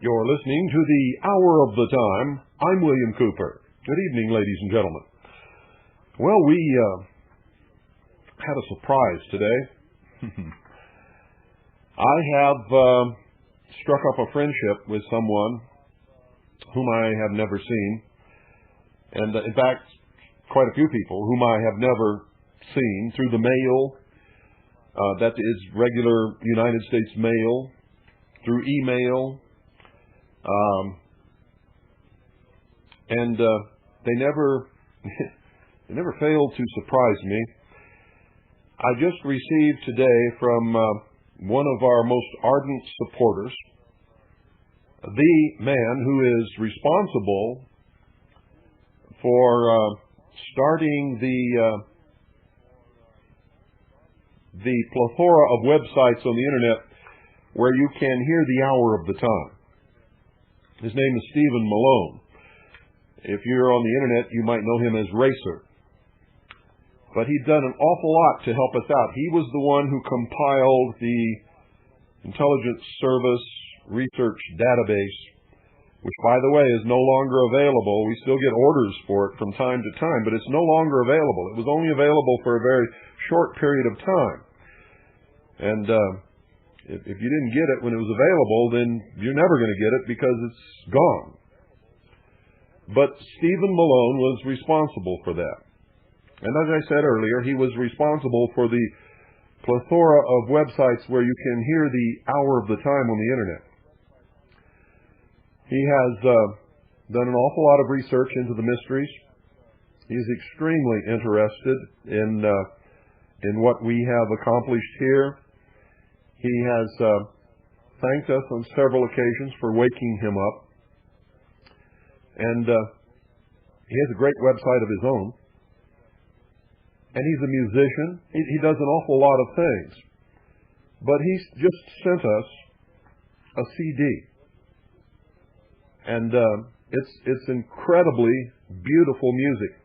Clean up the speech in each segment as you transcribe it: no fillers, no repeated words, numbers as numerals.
You're listening to the Hour of the Time. I'm William Cooper. Good evening, ladies and gentlemen. Well, we had a surprise today. I have struck up a friendship with someone whom I have never seen, and in fact, quite a few people whom I have never seen through the mail. That is regular United States mail, through email, and they never failed to surprise me. I just received today from one of our most ardent supporters, the man who is responsible for starting the plethora of websites on the internet where you can hear the Hour of the Time. His name is Stephen Malone. If you're on the internet, you might know him as Racer. But he's done an awful lot to help us out. He was the one who compiled the Intelligence Service Research Database, which, by the way, is no longer available. We still get orders for it from time to time, but it's no longer available. It was only available for a very short period of time. And if you didn't get it when it was available, then you're never going to get it because it's gone. But Stephen Malone was responsible for that. And as I said earlier, he was responsible for the plethora of websites where you can hear the Hour of the Time on the internet. He has done an awful lot of research into the mysteries. He's extremely interested in what we have accomplished here. He has thanked us on several occasions for waking him up. And he has a great website of his own. And he's a musician. He does an awful lot of things. But he's just sent us a CD. And it's incredibly beautiful music.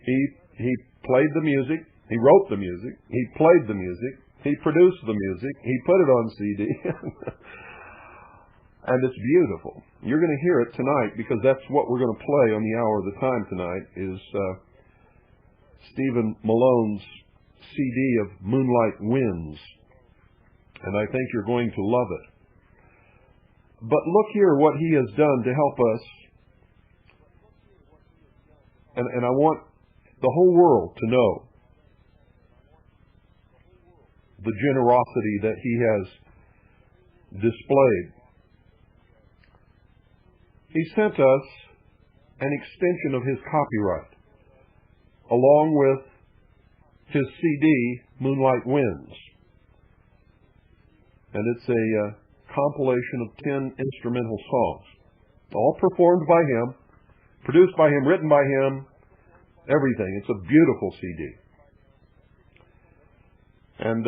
He played the music. He wrote the music. He played the music. He produced the music. He put it on CD. And it's beautiful. You're going to hear it tonight because that's what we're going to play on the Hour of the Time tonight is Stephen Malone's CD of Moonlight Winds. And I think you're going to love it. But look here what he has done to help us. And I want the whole world to know the generosity that he has displayed. He sent us an extension of his copyright, along with his CD, Moonlight Winds. And it's a compilation of 10 instrumental songs, all performed by him, produced by him, written by him, everything. It's a beautiful CD. And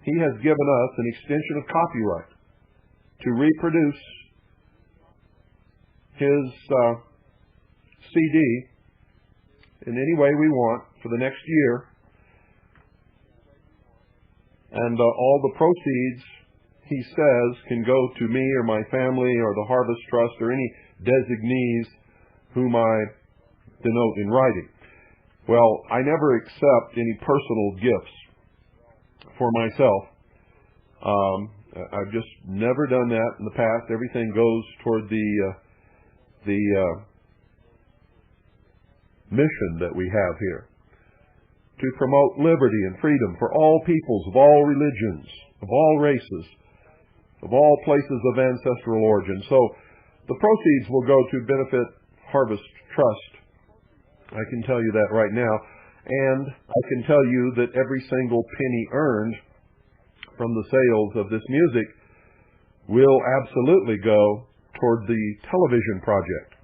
he has given us an extension of copyright to reproduce his CD in any way we want for the next year. And all the proceeds, he says, can go to me or my family or the Harvest Trust or any designees whom I denote in writing. Well, I never accept any personal gifts for myself. I've just never done that in the past. Everything goes toward the mission that we have here, to promote liberty and freedom for all peoples of all religions, of all races, of all places of ancestral origin. So the proceeds will go to benefit Harvest Trust. I can tell you that right now. And I can tell you that every single penny earned from the sales of this music will absolutely go toward the television project.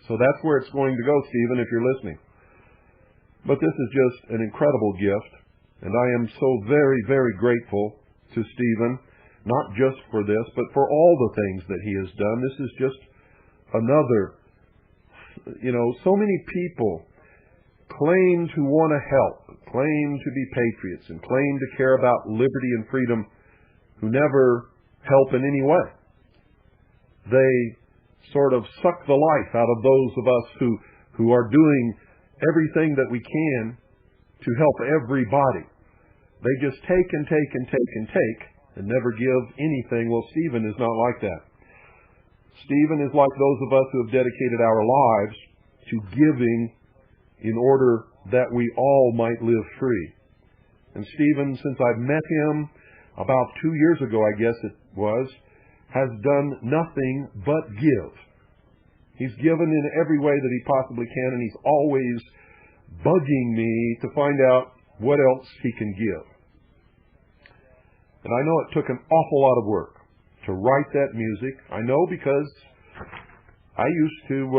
So that's where it's going to go, Stephen, if you're listening. But this is just an incredible gift, and I am so very, very grateful to Stephen, not just for this, but for all the things that he has done. This is just another, so many people claim to want to help, claim to be patriots, and claim to care about liberty and freedom, who never help in any way. They sort of suck the life out of those of us who are doing everything that we can to help everybody. They just take and take and take and take and never give anything. Well, Stephen is not like that. Stephen is like those of us who have dedicated our lives to giving in order that we all might live free. And Stephen, since I've met him about 2 years ago, I guess it was, has done nothing but give. He's given in every way that he possibly can, and he's always bugging me to find out what else he can give. And I know it took an awful lot of work to write that music. I know because I used to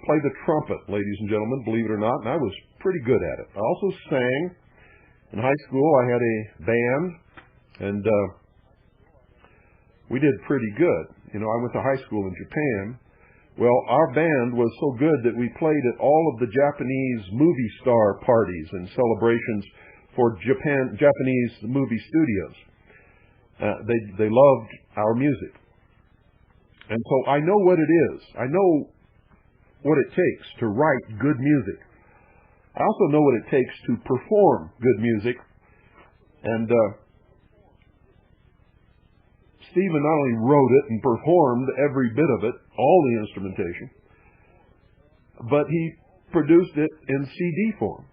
play the trumpet, ladies and gentlemen, believe it or not, and I was pretty good at it. I also sang. In high school, I had a band, and we did pretty good. I went to high school in Japan. Well, our band was so good that we played at all of the Japanese movie star parties and celebrations for Japanese movie studios. They loved our music. And so I know what it is. I know what it takes to write good music. I also know what it takes to perform good music. And Stephen not only wrote it and performed every bit of it, all the instrumentation, but he produced it in CD form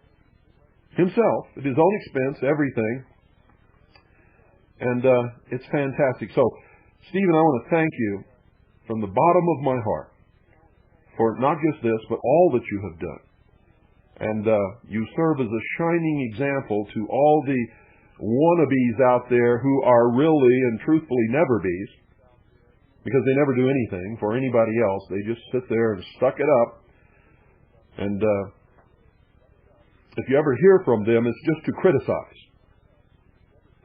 himself, at his own expense, everything. And it's fantastic. So, Stephen, I want to thank you from the bottom of my heart for not just this, but all that you have done. And you serve as a shining example to all the wannabes out there who are really and truthfully never-bees, because they never do anything for anybody else. They just sit there and suck it up. And if you ever hear from them, it's just to criticize.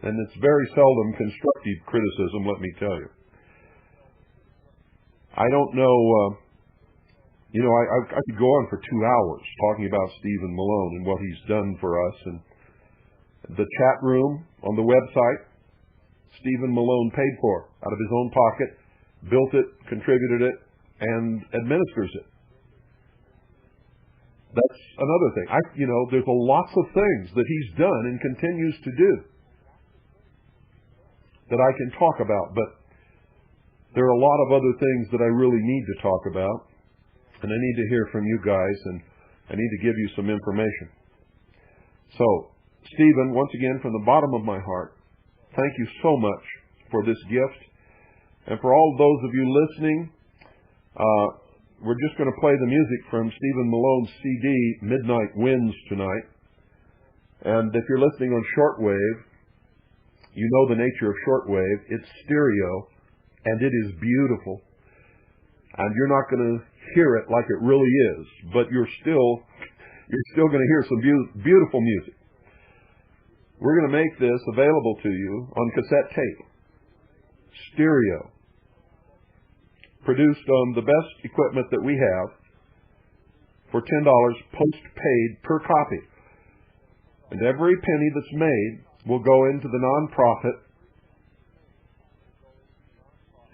And it's very seldom constructive criticism, let me tell you. I don't know, I could go on for 2 hours talking about Stephen Malone and what he's done for us. And the chat room on the website, Stephen Malone paid for out of his own pocket, built it, contributed it, and administers it. That's another thing. There's lots of things that he's done and continues to do that I can talk about, but there are a lot of other things that I really need to talk about, and I need to hear from you guys, and I need to give you some information. So, Stephen, once again, from the bottom of my heart, thank you so much for this gift. And for all those of you listening, we're just going to play the music from Stephen Malone's CD, Midnight Winds, tonight. And if you're listening on shortwave, you know the nature of shortwave. It's stereo, and it is beautiful. And you're not going to hear it like it really is, but you're still going to hear some beautiful music. We're going to make this available to you on cassette tape, stereo, produced on the best equipment that we have for $10 post-paid per copy. And every penny that's made will go into the nonprofit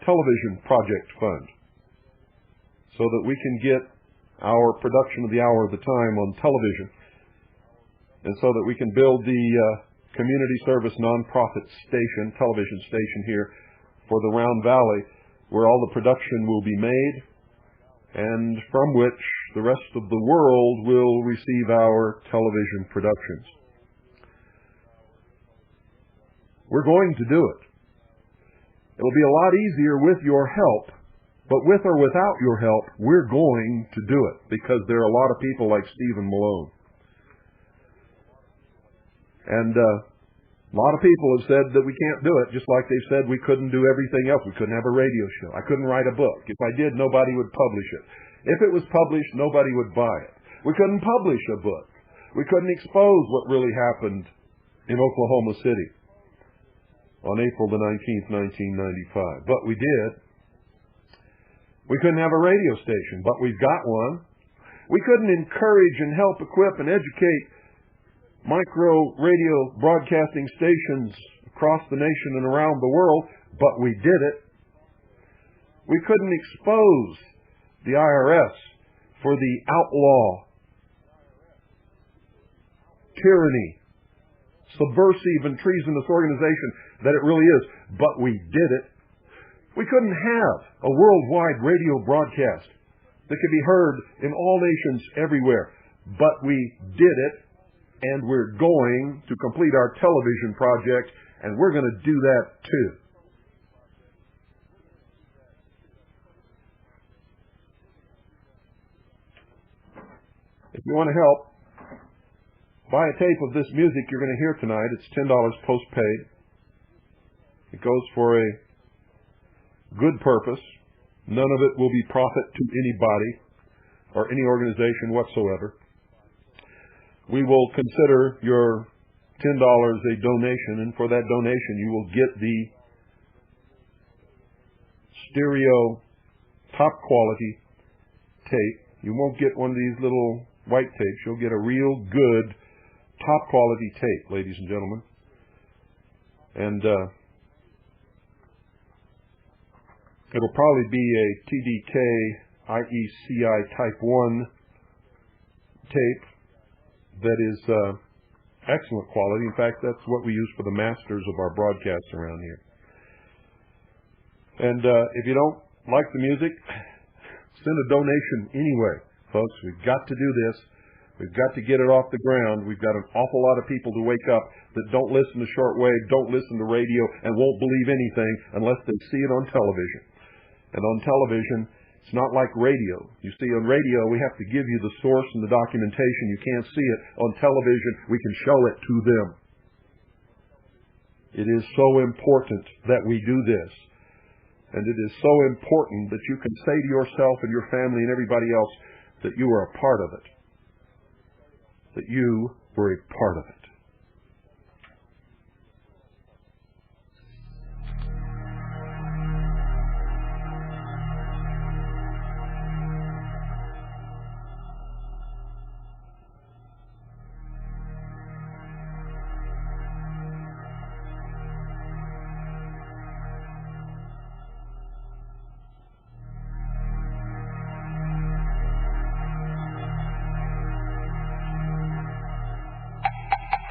television project fund, so that we can get our production of the Hour of the Time on television, and so that we can build the community service nonprofit station, television station here for the Round Valley, where all the production will be made, and from which the rest of the world will receive our television productions. We're going to do it. It'll be a lot easier with your help, but with or without your help, we're going to do it because there are a lot of people like Stephen Malone. And a lot of people have said that we can't do it, just like they've said we couldn't do everything else. We couldn't have a radio show. I couldn't write a book. If I did, nobody would publish it. If it was published, nobody would buy it. We couldn't publish a book. We couldn't expose what really happened in Oklahoma City on April the 19th, 1995. But we did. We couldn't have a radio station, but we've got one. We couldn't encourage and help equip and educate micro radio broadcasting stations across the nation and around the world, but we did it. We couldn't expose the IRS for the outlaw, tyranny, subversive and treasonous organization that it really is, but we did it. We couldn't have a worldwide radio broadcast that could be heard in all nations everywhere, but we did it, and we're going to complete our television project, and we're going to do that too. If you want to help, buy a tape of this music you're going to hear tonight. It's $10 postpaid. It goes for a good purpose. None of it will be profit to anybody or any organization whatsoever. We will consider your $10 a donation, and for that donation you will get the stereo top quality tape. You won't get one of these little white tapes. You'll get a real good top quality tape, ladies and gentlemen. And it'll probably be a TDK IECI Type 1 tape that is excellent quality. In fact, that's what we use for the masters of our broadcasts around here. And if you don't like the music, send a donation anyway, folks. We've got to do this. We've got to get it off the ground. We've got an awful lot of people to wake up that don't listen to shortwave, don't listen to radio, and won't believe anything unless they see it on television. And on television, it's not like radio. You see, on radio, we have to give you the source and the documentation. You can't see it. On television, we can show it to them. It is so important that we do this. And it is so important that you can say to yourself and your family and everybody else that you are a part of it. That you were a part of it. Uncut.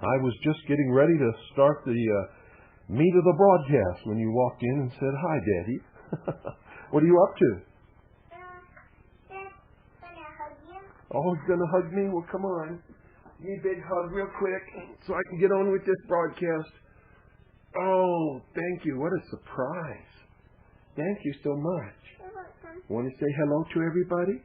I was just getting ready to start the meat of the broadcast when you walked in and said, "Hi, Daddy." What are you up to? Gonna hug you. Oh, he's going to hug me? Well, come on. Give me a big hug real quick so I can get on with this broadcast. Oh, thank you. What a surprise. Thank you so much. You're welcome. Want to say hello to everybody?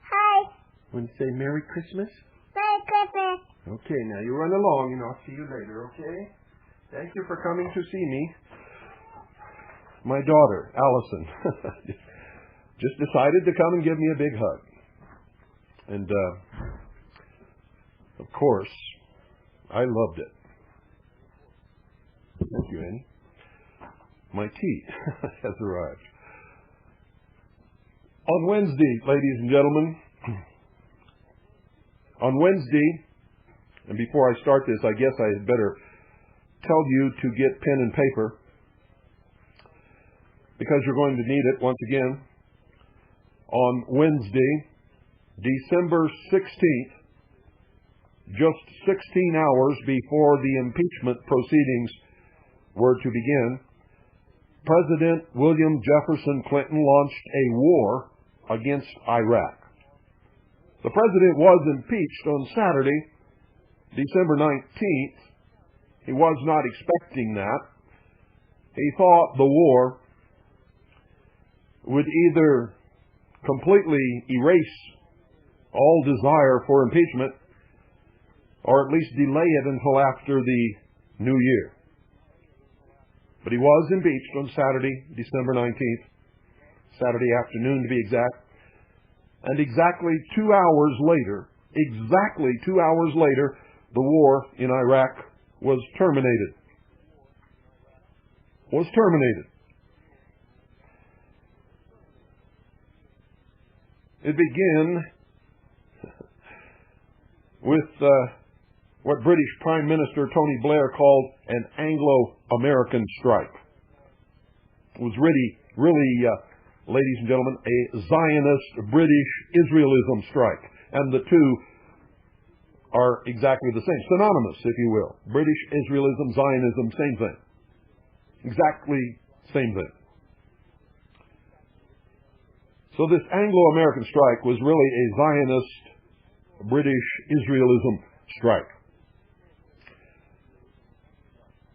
Hi. Want to say Merry Christmas? Merry Christmas. Okay, now you run along and I'll see you later, okay? Thank you for coming to see me. My daughter, Allison, just decided to come and give me a big hug. And, of course, I loved it. Thank you, Annie. My tea has arrived. On Wednesday, ladies and gentlemen, on Wednesday, and before I start this, I guess I had better tell you to get pen and paper, because you're going to need it once again. On Wednesday, December 16th, just 16 hours before the impeachment proceedings were to begin, President William Jefferson Clinton launched a war against Iraq. The president was impeached on Saturday, December 19th. He was not expecting that. He thought the war would either completely erase all desire for impeachment or at least delay it until after the new year. But he was impeached on Saturday, December 19th, Saturday afternoon to be exact. And exactly 2 hours later, the war in Iraq was terminated. It began with what British Prime Minister Tony Blair called an Anglo-American strike. It was really, ladies and gentlemen, a Zionist British Israelism strike. And the two are exactly the same, synonymous, if you will. British Israelism, Zionism, same thing. Exactly same thing. So this Anglo-American strike was really a Zionist British Israelism strike.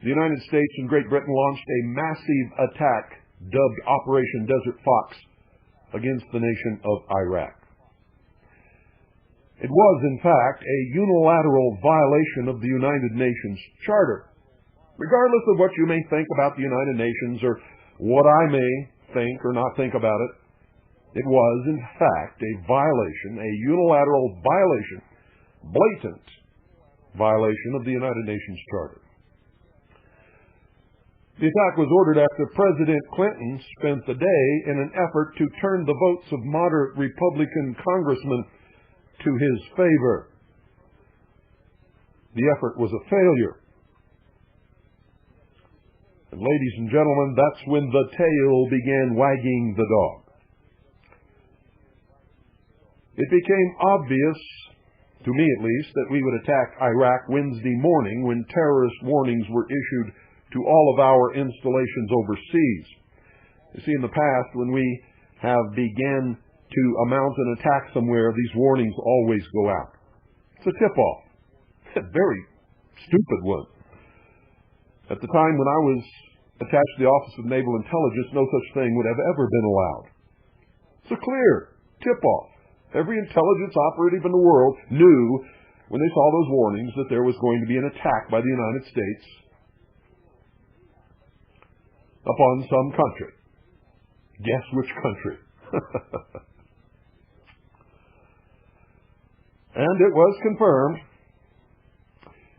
The United States and Great Britain launched a massive attack dubbed Operation Desert Fox against the nation of Iraq. It was, in fact, a unilateral violation of the United Nations Charter. Regardless of what you may think about the United Nations or what I may think or not think about it, it was, in fact, a violation, a unilateral violation, blatant violation of the United Nations Charter. The attack was ordered after President Clinton spent the day in an effort to turn the votes of moderate Republican congressmen to his favor. The effort was a failure. And ladies and gentlemen, that's when the tail began wagging the dog. It became obvious, to me at least, that we would attack Iraq Wednesday morning when terrorist warnings were issued to all of our installations overseas. You see, in the past, when we have began to mount an attack somewhere, these warnings always go out. It's a tip-off. A very stupid one. At the time when I was attached to the Office of Naval Intelligence, no such thing would have ever been allowed. It's a clear tip-off. Every intelligence operative in the world knew when they saw those warnings that there was going to be an attack by the United States upon some country. Guess which country? And it was confirmed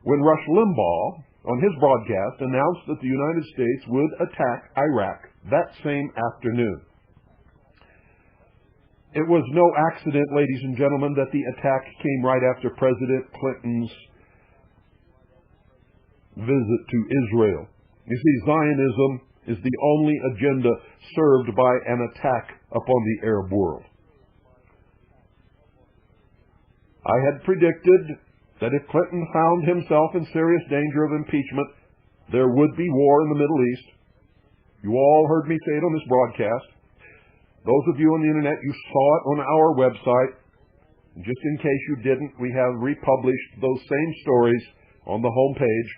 when Rush Limbaugh, on his broadcast, announced that the United States would attack Iraq that same afternoon. It was no accident, ladies and gentlemen, that the attack came right after President Clinton's visit to Israel. You see, Zionism is the only agenda served by an attack upon the Arab world. I had predicted that if Clinton found himself in serious danger of impeachment, there would be war in the Middle East. You all heard me say it on this broadcast. Those of you on the internet, you saw it on our website. Just in case you didn't, we have republished those same stories on the home page.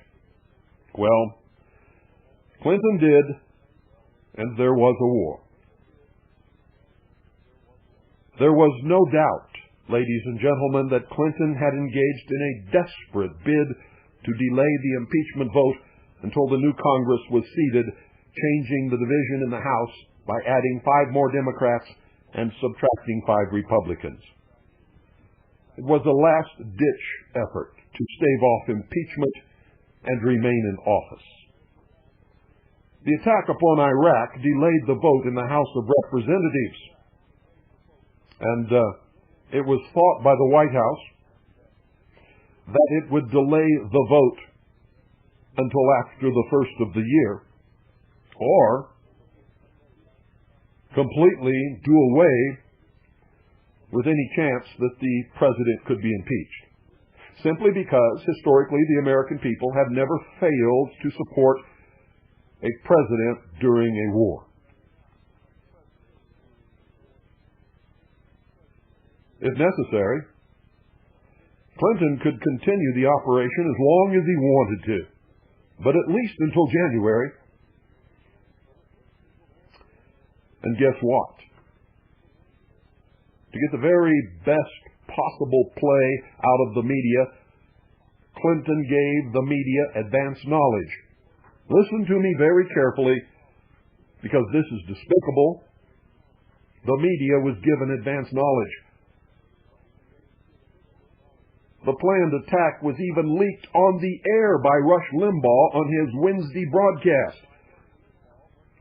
Well, Clinton did, and there was a war. There was no doubt, ladies and gentlemen, that Clinton had engaged in a desperate bid to delay the impeachment vote until the new Congress was seated, changing the division in the House by adding 5 more Democrats and subtracting 5 Republicans. It was a last-ditch effort to stave off impeachment and remain in office. The attack upon Iraq delayed the vote in the House of Representatives, and it was thought by the White House that it would delay the vote until after the first of the year, or completely do away with any chance that the president could be impeached, simply because historically the American people have never failed to support a president during a war. If necessary, Clinton could continue the operation as long as he wanted to, but at least until January. And guess what? To get the very best possible play out of the media, Clinton gave the media advance knowledge. Listen to me very carefully, because this is despicable. The media was given advance knowledge. The planned attack was even leaked on the air by Rush Limbaugh on his Wednesday broadcast.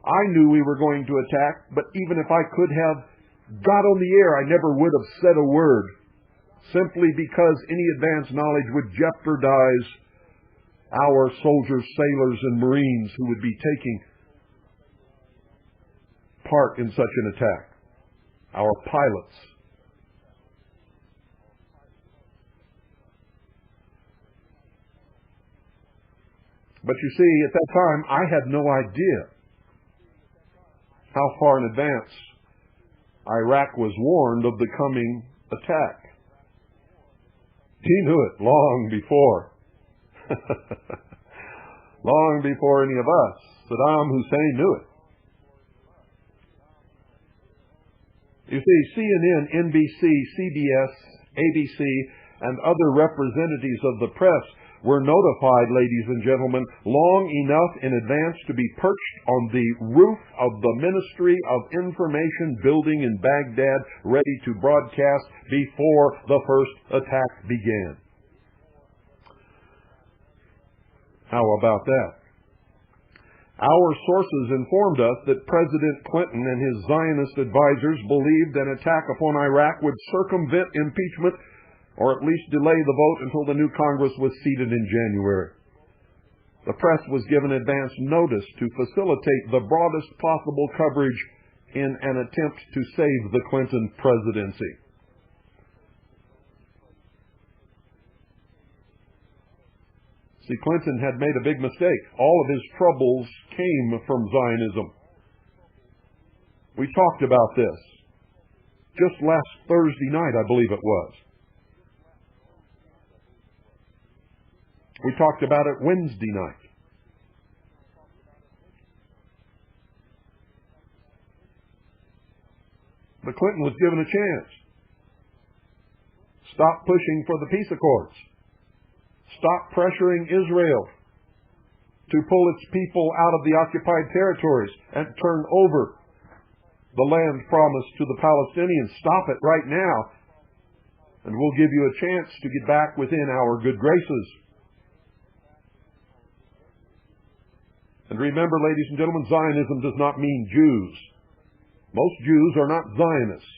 I knew we were going to attack, but even if I could have got on the air, I never would have said a word, simply because any advance knowledge would jeopardize our soldiers, sailors, and Marines who would be taking part in such an attack, our pilots. But you see, at that time, I had no idea how far in advance Iraq was warned of the coming attack. He knew it long before. Long before any of us. Saddam Hussein knew it. You see, CNN, NBC, CBS, ABC, and other representatives of the press were notified, ladies and gentlemen, long enough in advance to be perched on the roof of the Ministry of Information building in Baghdad, ready to broadcast before the first attack began. How about that? Our sources informed us that President Clinton and his Zionist advisors believed an attack upon Iraq would circumvent impeachment, or at least delay the vote until the new Congress was seated in January. The press was given advance notice to facilitate the broadest possible coverage in an attempt to save the Clinton presidency. See, Clinton had made a big mistake. All of his troubles came from Zionism. We talked about this just last Thursday night, I believe it was. We talked about it Wednesday night. But Clinton was given a chance. Stop pushing for the peace accords. Stop pressuring Israel to pull its people out of the occupied territories and turn over the land promised to the Palestinians. Stop it right now, and we'll give you a chance to get back within our good graces. And remember, ladies and gentlemen, Zionism does not mean Jews. Most Jews are not Zionists.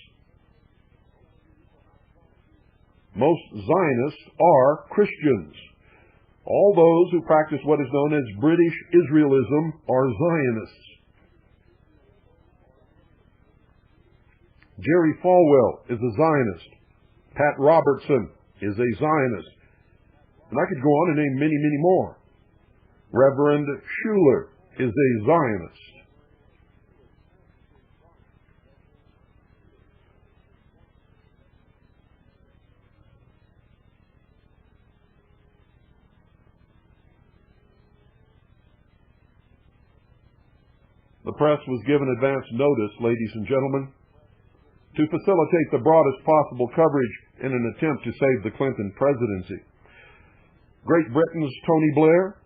Most Zionists are Christians. All those who practice what is known as British Israelism are Zionists. Jerry Falwell is a Zionist. Pat Robertson is a Zionist. And I could go on and name many, many more. Reverend Schuler is a Zionist. The press was given advance notice, ladies and gentlemen, to facilitate the broadest possible coverage in an attempt to save the Clinton presidency. Great Britain's Tony Blair,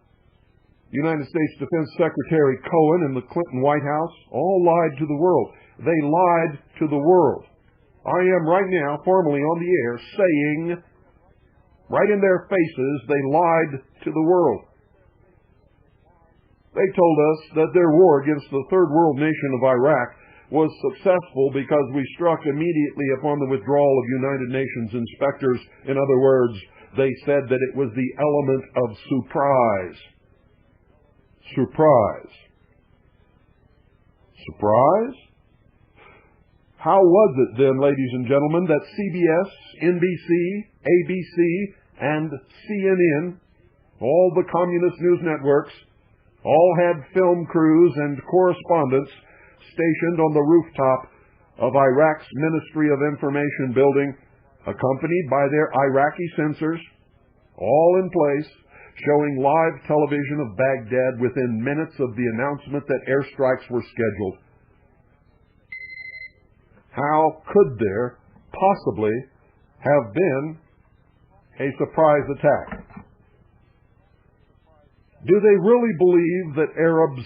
United States Defense Secretary Cohen, and the Clinton White House all lied to the world. They lied to the world. I am right now formally on the air saying, right in their faces, they lied to the world. They told us that their war against the third world nation of Iraq was successful because we struck immediately upon the withdrawal of United Nations inspectors. In other words, they said that it was the element of surprise. Surprise. Surprise? How was it then, ladies and gentlemen, that CBS, NBC, ABC, and CNN, all the communist news networks, all had film crews and correspondents stationed on the rooftop of Iraq's Ministry of Information building, accompanied by their Iraqi censors, all in place, showing live television of Baghdad within minutes of the announcement that airstrikes were scheduled? How could there possibly have been a surprise attack? Do they really believe that Arabs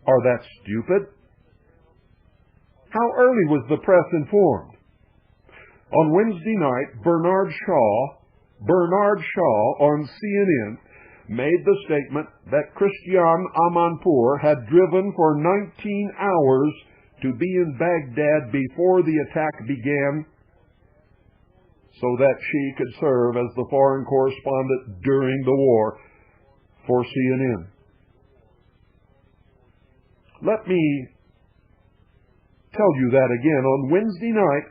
are that stupid? How early was the press informed? On Wednesday night, Bernard Shaw on CNN made the statement that Christiane Amanpour had driven for 19 hours to be in Baghdad before the attack began so that she could serve as the foreign correspondent during the war for CNN. Let me tell you that again. On Wednesday night,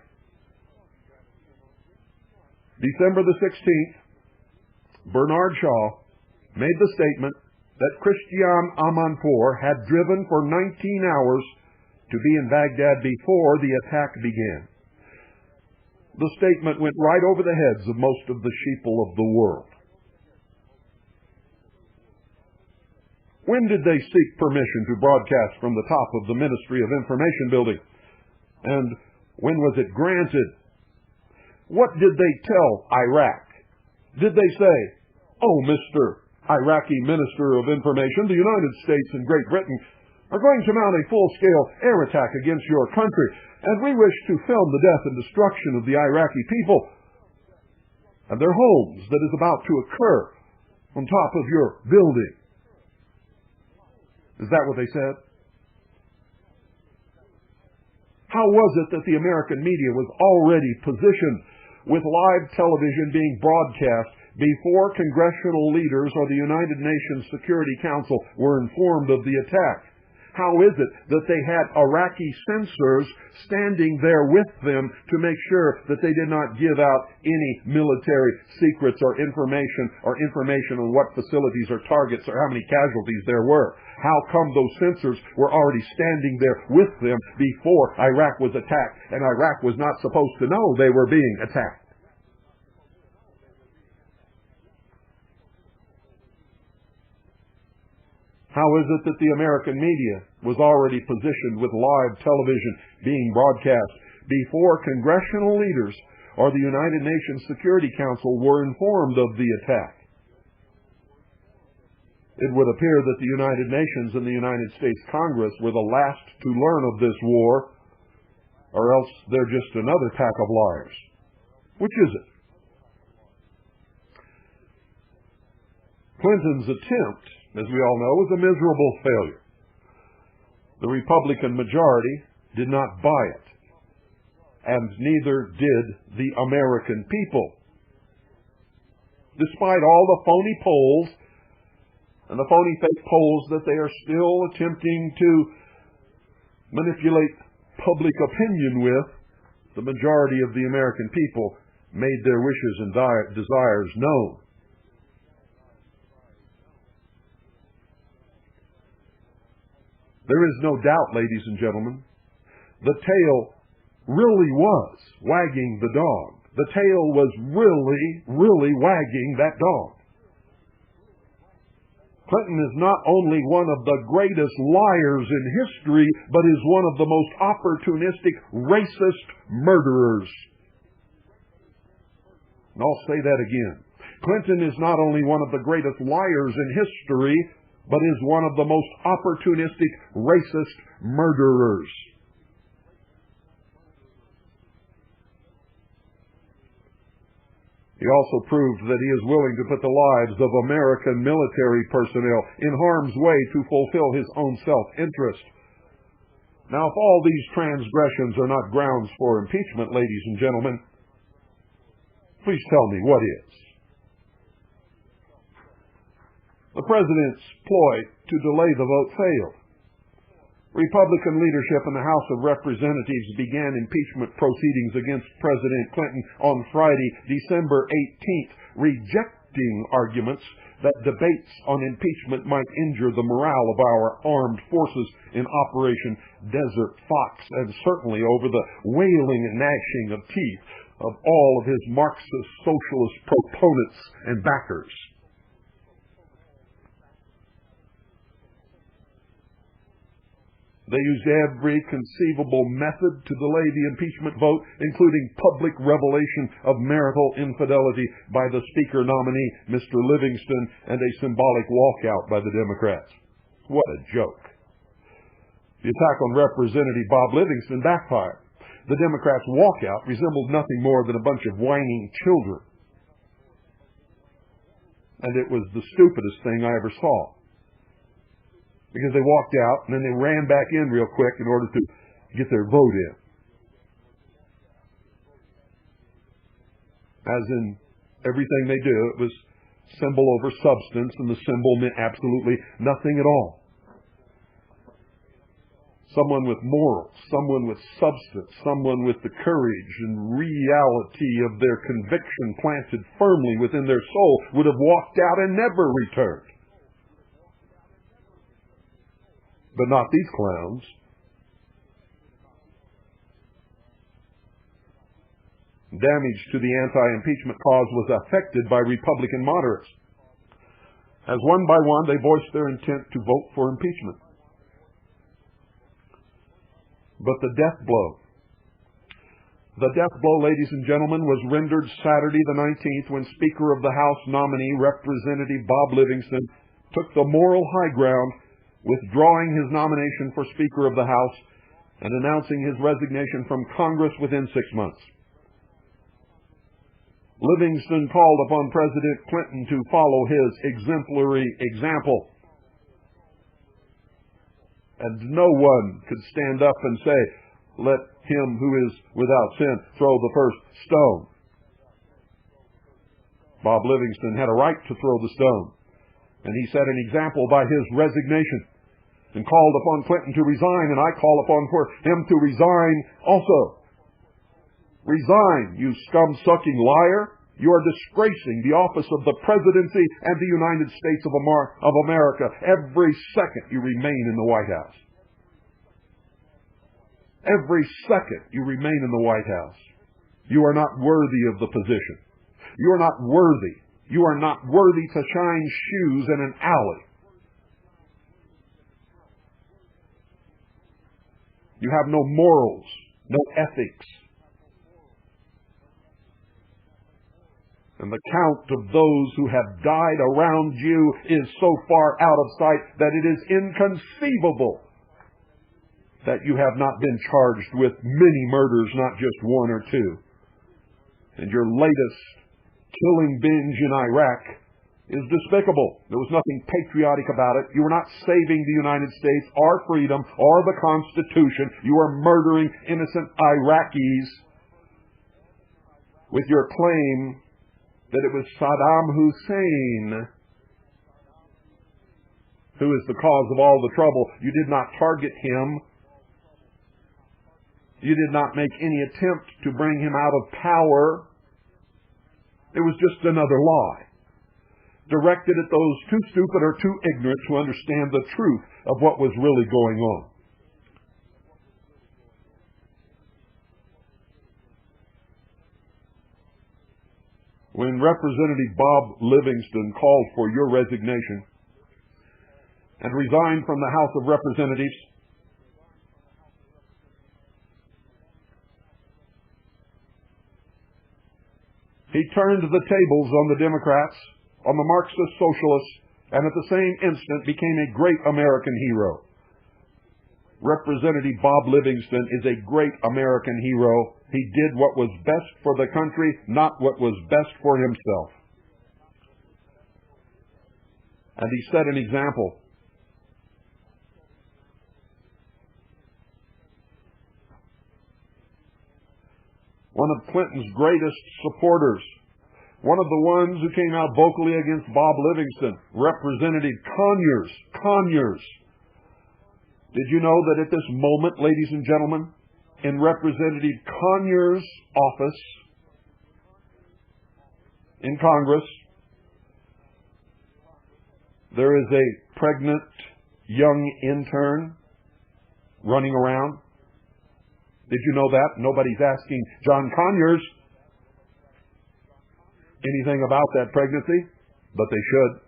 December the 16th, Bernard Shaw made the statement that Christiane Amanpour had driven for 19 hours to be in Baghdad before the attack began. The statement went right over the heads of most of the sheeple of the world. When did they seek permission to broadcast from the top of the Ministry of Information building? And when was it granted? What did they tell Iraq? Did they say, "Oh, Mr. Iraqi Minister of Information, the United States and Great Britain are going to mount a full-scale air attack against your country, and we wish to film the death and destruction of the Iraqi people and their homes that is about to occur on top of your building"? Is that what they said? How was it that the American media was already positioned with live television being broadcast before congressional leaders or the United Nations Security Council were informed of the attack? How is it that they had Iraqi censors standing there with them to make sure that they did not give out any military secrets or information on what facilities or targets or how many casualties there were? How come those censors were already standing there with them before Iraq was attacked, and Iraq was not supposed to know they were being attacked? How is it that the American media was already positioned with live television being broadcast before congressional leaders or the United Nations Security Council were informed of the attack? It would appear that the United Nations and the United States Congress were the last to learn of this war, or else they're just another pack of liars. Which is it? Clinton's attempt, as we all know, was a miserable failure. The Republican majority did not buy it, and neither did the American people. Despite all the phony polls and the phony fake polls that they are still attempting to manipulate public opinion with, the majority of the American people made their wishes and desires known. There is no doubt, ladies and gentlemen, the tail really was wagging the dog. The tail was really wagging that dog. Clinton is not only one of the greatest liars in history, but is one of the most opportunistic, racist murderers. And I'll say that again. Clinton is not only one of the greatest liars in history, but is one of the most opportunistic, racist murderers. He also proved that he is willing to put the lives of American military personnel in harm's way to fulfill his own self-interest. Now, if all these transgressions are not grounds for impeachment, ladies and gentlemen, please tell me what is. The president's ploy to delay the vote failed. Republican leadership in the House of Representatives began impeachment proceedings against President Clinton on Friday, December 18th, rejecting arguments that debates on impeachment might injure the morale of our armed forces in Operation Desert Fox, and certainly over the wailing and gnashing of teeth of all of his Marxist socialist proponents and backers. They used every conceivable method to delay the impeachment vote, including public revelation of marital infidelity by the Speaker nominee, Mr. Livingston, and a symbolic walkout by the Democrats. What a joke. The attack on Representative Bob Livingston backfired. The Democrats' walkout resembled nothing more than a bunch of whining children. And it was the stupidest thing I ever saw. Because they walked out and then they ran back in real quick in order to get their vote in. As in everything they do, it was symbol over substance, and the symbol meant absolutely nothing at all. Someone with morals, someone with substance, someone with the courage and reality of their conviction planted firmly within their soul would have walked out and never returned. But not these clowns. Damage to the anti-impeachment cause was affected by Republican moderates. As one by one, they voiced their intent to vote for impeachment. But the death blow, ladies and gentlemen, was rendered Saturday the 19th when Speaker of the House nominee, Representative Bob Livingston, took the moral high ground, withdrawing his nomination for Speaker of the House and announcing his resignation from Congress within 6 months. Livingston called upon President Clinton to follow his exemplary example. And no one could stand up and say, "Let him who is without sin throw the first stone." Bob Livingston had a right to throw the stone, and he set an example by his resignation and called upon Clinton to resign, and I call upon for him to resign also. Resign, you scum-sucking liar. You are disgracing the office of the presidency and the United States of America every second you remain in the White House. Every second you remain in the White House. You are not worthy of the position. You are not worthy. You are not worthy to shine shoes in an alley. You have no morals, no ethics. And the count of those who have died around you is so far out of sight that it is inconceivable that you have not been charged with many murders, not just one or two. And your latest killing binge in Iraq is despicable. There was nothing patriotic about it. You were not saving the United States, our freedom, or the Constitution. You are murdering innocent Iraqis with your claim that it was Saddam Hussein who is the cause of all the trouble. You did not target him. You did not make any attempt to bring him out of power. It was just another lie. directed at those too stupid or too ignorant to understand the truth of what was really going on. When Representative Bob Livingston called for your resignation and resigned from the House of Representatives, he turned the tables on the Democrats, on the Marxist socialists, and at the same instant became a great American hero. Representative Bob Livingston is a great American hero. He did what was best for the country, not what was best for himself. And he set an example. One of Clinton's greatest supporters, one of the ones who came out vocally against Bob Livingston, Representative Conyers. Did you know that at this moment, ladies and gentlemen, in Representative Conyers' office in Congress, there is a pregnant young intern running around? Did you know that? Nobody's asking John Conyers anything about that pregnancy, but they should.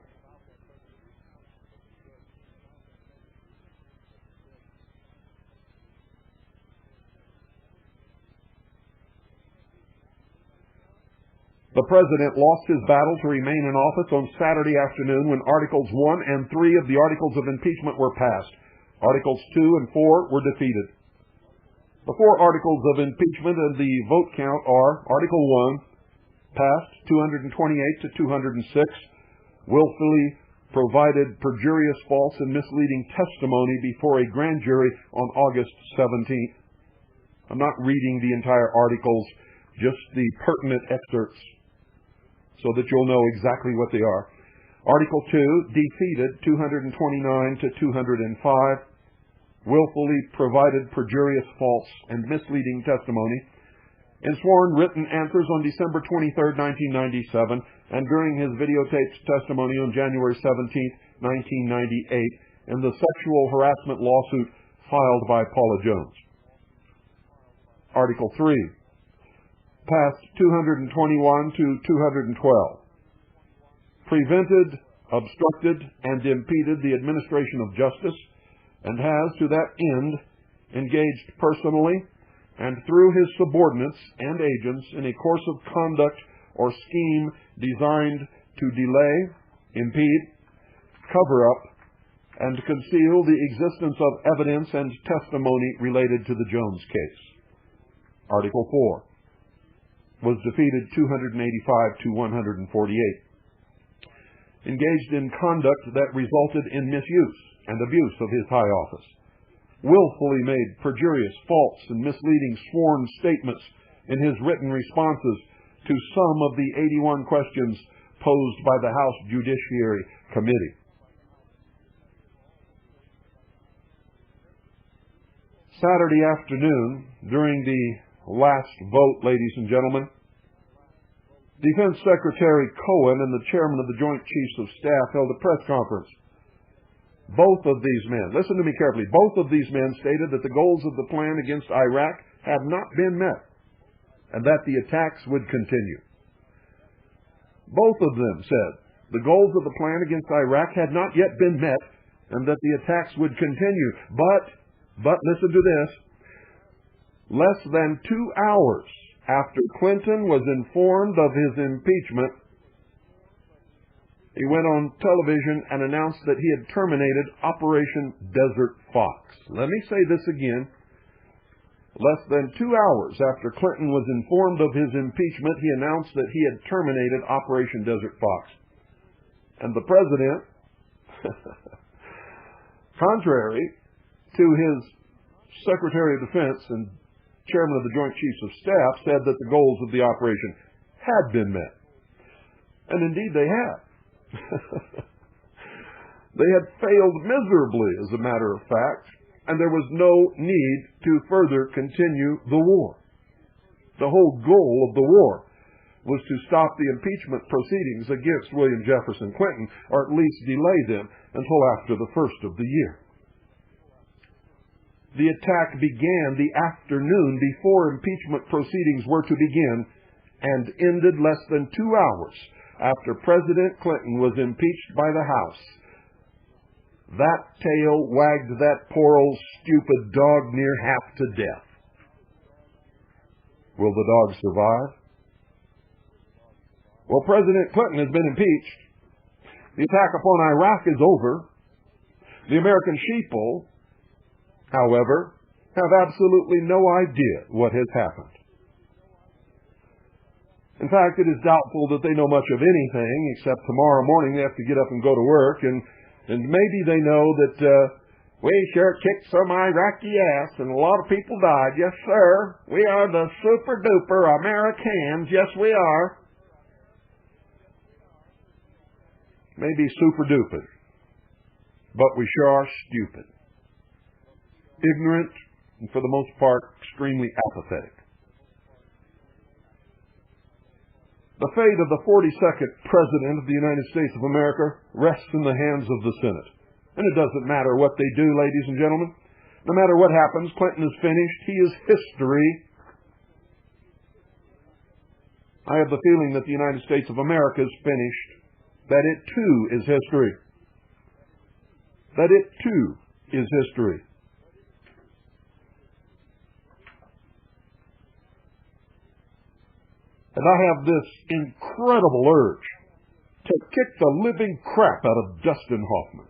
The president lost his battle to remain in office on Saturday afternoon when Articles 1 and 3 of the Articles of Impeachment were passed. Articles 2 and 4 were defeated. The four articles of impeachment and the vote count are: Article 1, passed 228 to 206, willfully provided perjurious, false, and misleading testimony before a grand jury on August 17th. I'm not reading the entire articles, just the pertinent excerpts, so that you'll know exactly what they are. Article 2, defeated 229 to 205, willfully provided perjurious, false, and misleading testimony in sworn written answers on December 23, 1997, and during his videotaped testimony on January 17, 1998, in the sexual harassment lawsuit filed by Paula Jones. Article 3, passed 221 to 212, prevented, obstructed, and impeded the administration of justice, and has, to that end, engaged personally and through his subordinates and agents in a course of conduct or scheme designed to delay, impede, cover up, and conceal the existence of evidence and testimony related to the Jones case. Article 4 was defeated 285 to 148. Engaged in conduct that resulted in misuse and abuse of his high office, willfully made perjurious, false, and misleading sworn statements in his written responses to some of the 81 questions posed by the House Judiciary Committee. Saturday afternoon, during the last vote, ladies and gentlemen, Defense Secretary Cohen and the chairman of the Joint Chiefs of Staff held a press conference. Both of these men, listen to me carefully, both of these men stated that the goals of the plan against Iraq had not been met and that the attacks would continue. Both of them said the goals of the plan against Iraq had not yet been met and that the attacks would continue. But listen to this, less than 2 hours after Clinton was informed of his impeachment, he went on television and announced that he had terminated Operation Desert Fox. Let me say this again. Less than 2 hours after Clinton was informed of his impeachment, he announced that he had terminated Operation Desert Fox. And the president, contrary to his Secretary of Defense and Chairman of the Joint Chiefs of Staff, said that the goals of the operation had been met. And indeed they had. They had failed miserably, as a matter of fact, and there was no need to further continue the war. The whole goal of the war was to stop the impeachment proceedings against William Jefferson Clinton, or at least delay them until after the first of the year. The attack began the afternoon before impeachment proceedings were to begin and ended less than 2 hours after President Clinton was impeached by the House. That tail wagged that poor old stupid dog near half to death. Will the dog survive? Well, President Clinton has been impeached. The attack upon Iraq is over. The American sheeple, however, have absolutely no idea what has happened. In fact, it is doubtful that they know much of anything, except tomorrow morning they have to get up and go to work, and maybe they know that we sure kicked some Iraqi ass, and a lot of people died. Yes, sir. We are the super-duper Americans. Yes, we are. Maybe super-duper. But we sure are stupid. Ignorant, and for the most part, extremely apathetic. The fate of the 42nd President of the United States of America rests in the hands of the Senate. And it doesn't matter what they do, ladies and gentlemen. No matter what happens, Clinton is finished. He is history. I have the feeling that the United States of America is finished, that it too is history. That it too is history. And I have this incredible urge to kick the living crap out of Dustin Hoffman.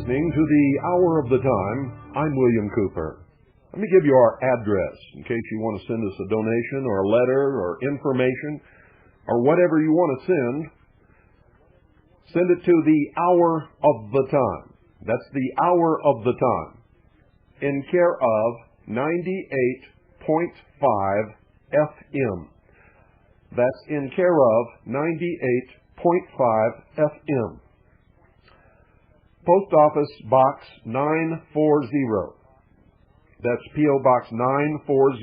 Listening to the Hour of the Time. I'm William Cooper. Let me give you our address in case you want to send us a donation or a letter or information or whatever you want to send. Send it to the Hour of the Time. That's the Hour of the Time. in care of 98.5 FM. That's in care of 98.5 FM. Post Office Box 940. That's P.O. Box 940,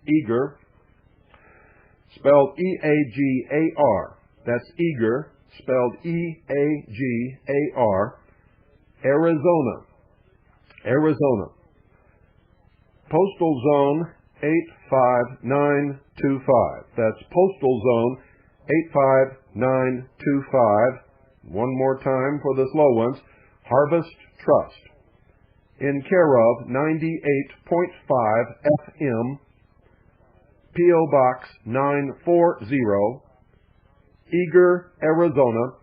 Eager, spelled E-A-G-A-R. That's Eager, spelled E-A-G-A-R, Arizona. Arizona. Postal Zone 85925. That's Postal Zone 85925. One more time for the slow ones. Harvest Trust. In care of 98.5 FM, P.O. Box 940, Eager, Arizona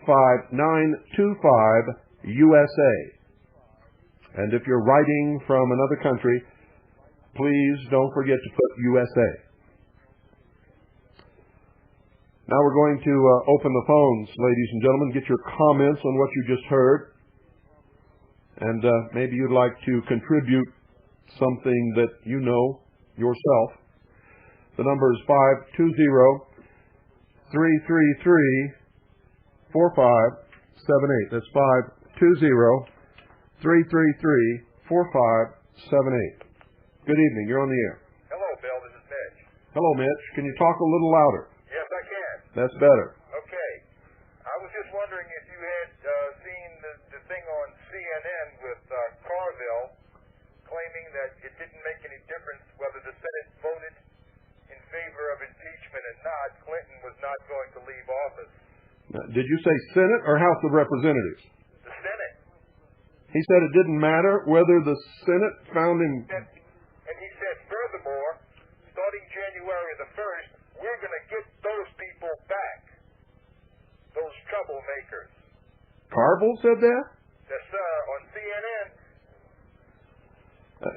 85925, USA. And if you're writing from another country, please don't forget to put USA. Now we're going to open the phones, ladies and gentlemen. Get your comments on what you just heard. And maybe you'd like to contribute something that you know yourself. The number is 520-333-4578. That's 520-333-4578. Good evening. You're on the air. Hello, Bill. This is Mitch. Hello, Mitch. Can you talk a little louder? Yes, I can. That's better. Okay. I was just wondering if you had seen the thing on CNN with Carville claiming that it didn't make any difference whether the Senate voted in favor of impeachment or not. Clinton was not going to leave office. Did you say Senate or House of Representatives? The Senate. He said it didn't matter whether the Senate found him... And he said, furthermore, starting January the 1st, we're going to get those people back. Those troublemakers. Carville said that? Yes, sir, on CNN.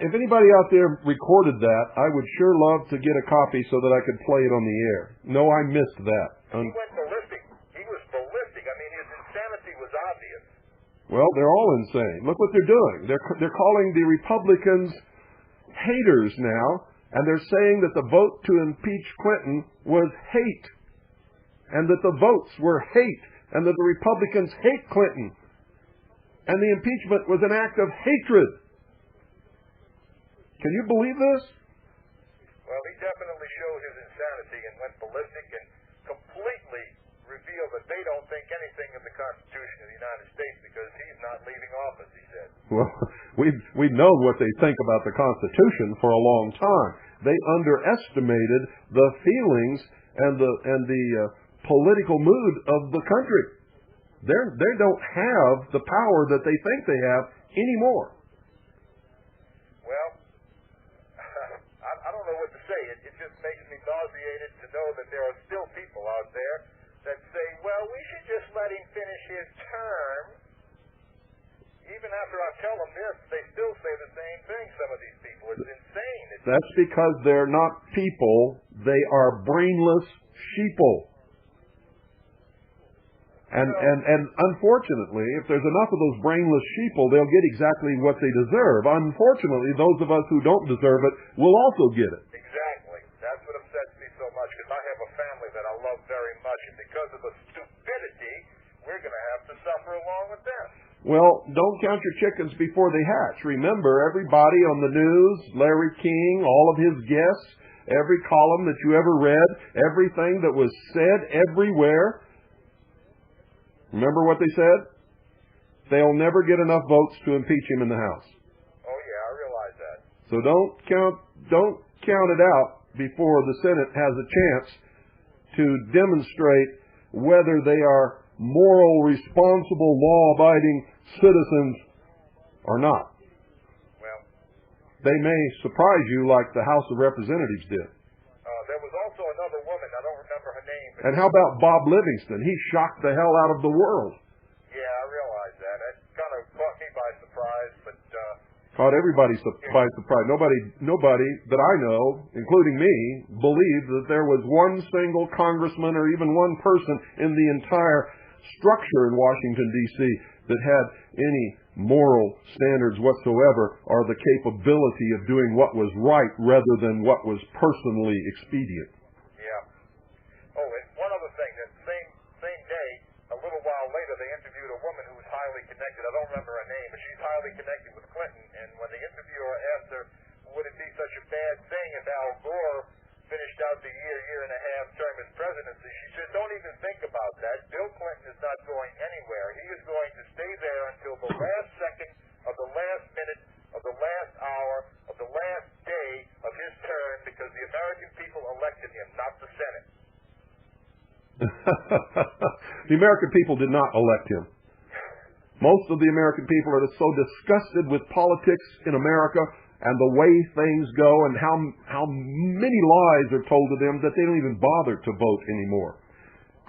If anybody out there recorded that, I would sure love to get a copy so that I could play it on the air. No, I missed that. He went ballistic. He was ballistic. I mean, his insanity was obvious. Well, they're all insane. Look what they're doing. They're calling the Republicans haters now, and they're saying that the vote to impeach Clinton was hate, and that the votes were hate, and that the Republicans hate Clinton, and the impeachment was an act of hatred. Can you believe this? Well, he definitely showed his insanity and went ballistic and completely revealed that they don't think anything of the Constitution of the United States because he's not leaving office, he said. Well, we've known what they think about the Constitution for a long time. They underestimated the feelings and the political mood of the country. They don't have the power that they think they have anymore. Well, I don't know what to say. It just makes me nauseated to know that there are still people out there that say, well, we should just let him finish his term. Even after I tell them this, they still say the same thing, some of these people. It's insane. That's because they're not people. They are brainless sheeple. And unfortunately, if there's enough of those brainless sheeple, they'll get exactly what they deserve. Unfortunately, those of us who don't deserve it will also get it. Exactly. That's what upsets me so much, because I have a family that I love very much, and because of the stupidity, we're going to have to suffer along with them. Well, don't count your chickens before they hatch. Remember, everybody on the news, Larry King, all of his guests, every column that you ever read, everything that was said everywhere, remember what they said? They'll never get enough votes to impeach him in the House. Oh yeah, I realize that. So don't count it out before the Senate has a chance to demonstrate whether they are moral, responsible, law-abiding citizens or not. Well, they may surprise you like the House of Representatives did. There was also another woman, I don't remember her name. But and how about Bob Livingston? He shocked the hell out of the world. Yeah, I realize that. It kind of caught me by surprise, but... caught everybody by surprise. Nobody that I know, including me, believed that there was one single congressman or even one person in the entire structure in Washington, D.C. that had any moral standards whatsoever are the capability of doing what was right rather than what was personally expedient. Yeah. Oh, and one other thing, that same day, a little while later, they interviewed a woman who was highly connected. I don't remember her name, but she's highly connected with Clinton. And when the interviewer asked her, would it be such a bad thing if Al Gore finished out the year and a half term as presidency, she said, don't even think about that. Bill Clinton is not going anywhere. He is going to stay there until the last second of the last minute of the last hour of the last day of his term, because the American people elected him, not the Senate. The American people did not elect him. Most of the American people are so disgusted with politics in America and the way things go and how many lies are told to them that they don't even bother to vote anymore.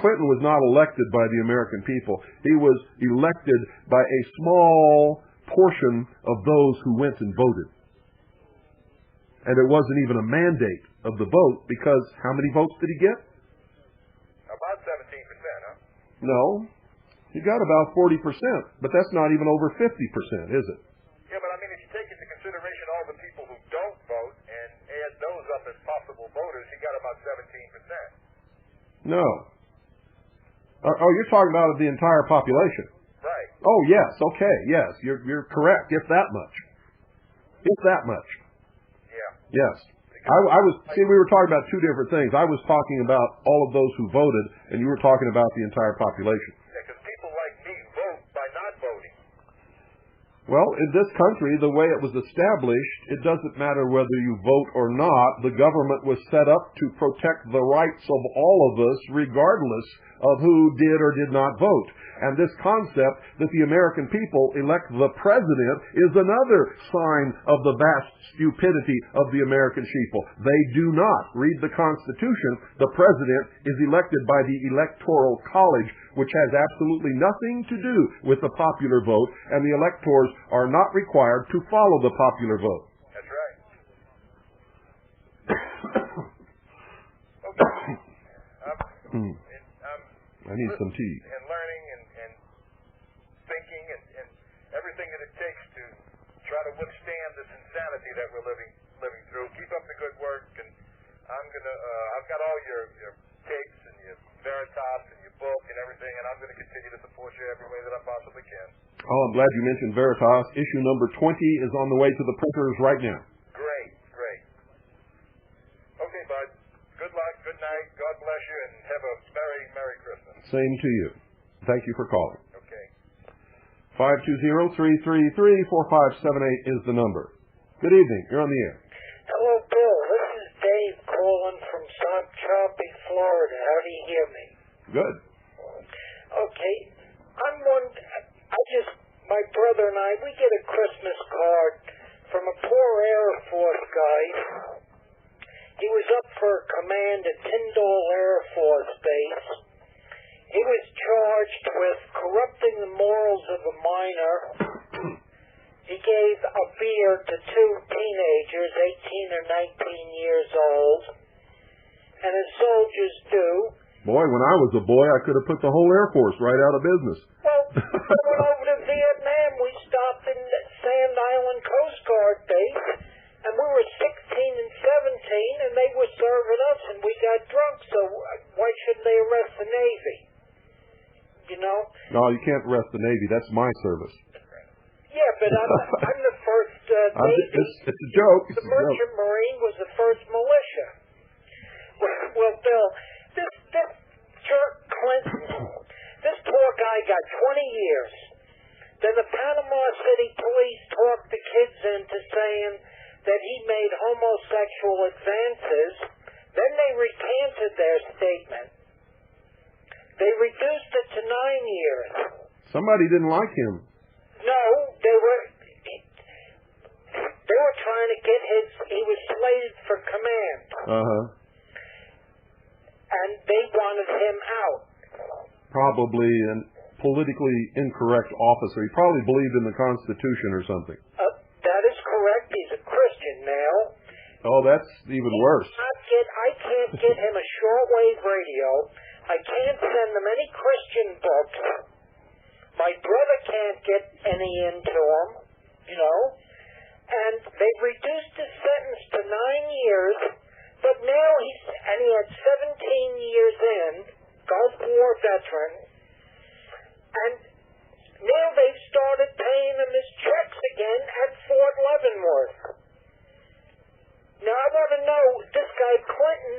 Clinton was not elected by the American people. He was elected by a small portion of those who went and voted. And it wasn't even a mandate of the vote, because how many votes did he get? About 17%, huh? No. He got about 40%, but that's not even over 50%, is it? Yeah, but I mean, if you take into consideration all the people who don't vote and add those up as possible voters, he got about 17%. No. Oh, you're talking about the entire population. Right. Oh, yes. Okay. Yes. You're correct. If that much. If that much. Yeah. Yes. We were talking about two different things. I was talking about all of those who voted, and you were talking about the entire population. Yeah, because people like me vote by not voting. Well, in this country, the way it was established, it doesn't matter whether you vote or not. The government was set up to protect the rights of all of us, regardless of who did or did not vote. And this concept that the American people elect the president is another sign of the vast stupidity of the American people. They do not read the Constitution. The president is elected by the Electoral College, which has absolutely nothing to do with the popular vote, and the electors are not required to follow the popular vote. That's right. Okay. I need some tea. And learning and thinking and everything that it takes to try to withstand this insanity that we're living through. Keep up the good work, and I've got all your tapes and your Veritas and your book and everything, and I'm going to continue to support you every way that I possibly can. Oh, I'm glad you mentioned Veritas. Issue number 20 is on the way to the printers right now. Great. Okay, bud. Good luck, good night, God bless you, and have a Merry Christmas. Same to you. Thank you for calling. Okay. 520-333-4578 is the number. Good evening. You're on the air. Hello, Bill. This is Dave calling from Sockchoppy, Florida. How do you hear me? Good. Okay. My brother and I, we get a Christmas card from a poor Air Force guy. He was up for command at Tyndall Air Force Base. He was charged with corrupting the morals of a minor. He gave a beer to two teenagers, 18 or 19 years old. And as soldiers do... Boy, when I was a boy, I could have put the whole Air Force right out of business. Well, we went over to Vietnam. We stopped in Sand Island Coast Guard Base, and we were 16 and 17, and they were serving us, and we got drunk, so why shouldn't they arrest the Navy? You know? No, you can't arrest the Navy. That's my service. Yeah, but I'm the first Navy. It's a joke. The Merchant Marine was the first militia. Well, Bill, this jerk Clinton, this poor guy got 20 years. Then the Panama City police talked the kids into saying that he made homosexual advances. Then they recanted their statement. They reduced it to 9 years. Somebody didn't like him. No, they were trying to get he was slated for command. Uh-huh. And they wanted him out. Probably a politically incorrect officer. He probably believed in the Constitution or something. That is correct. He's a Christian now. Oh, that's even worse. I can't get him a shortwave radio. I can't send him any Christian books. My brother can't get any into him, you know. And they've reduced his sentence to 9 years, but now he had 17 years in, Gulf War veteran, and now they've started paying him his checks again at Fort Leavenworth. Now I want to know, this guy Clinton,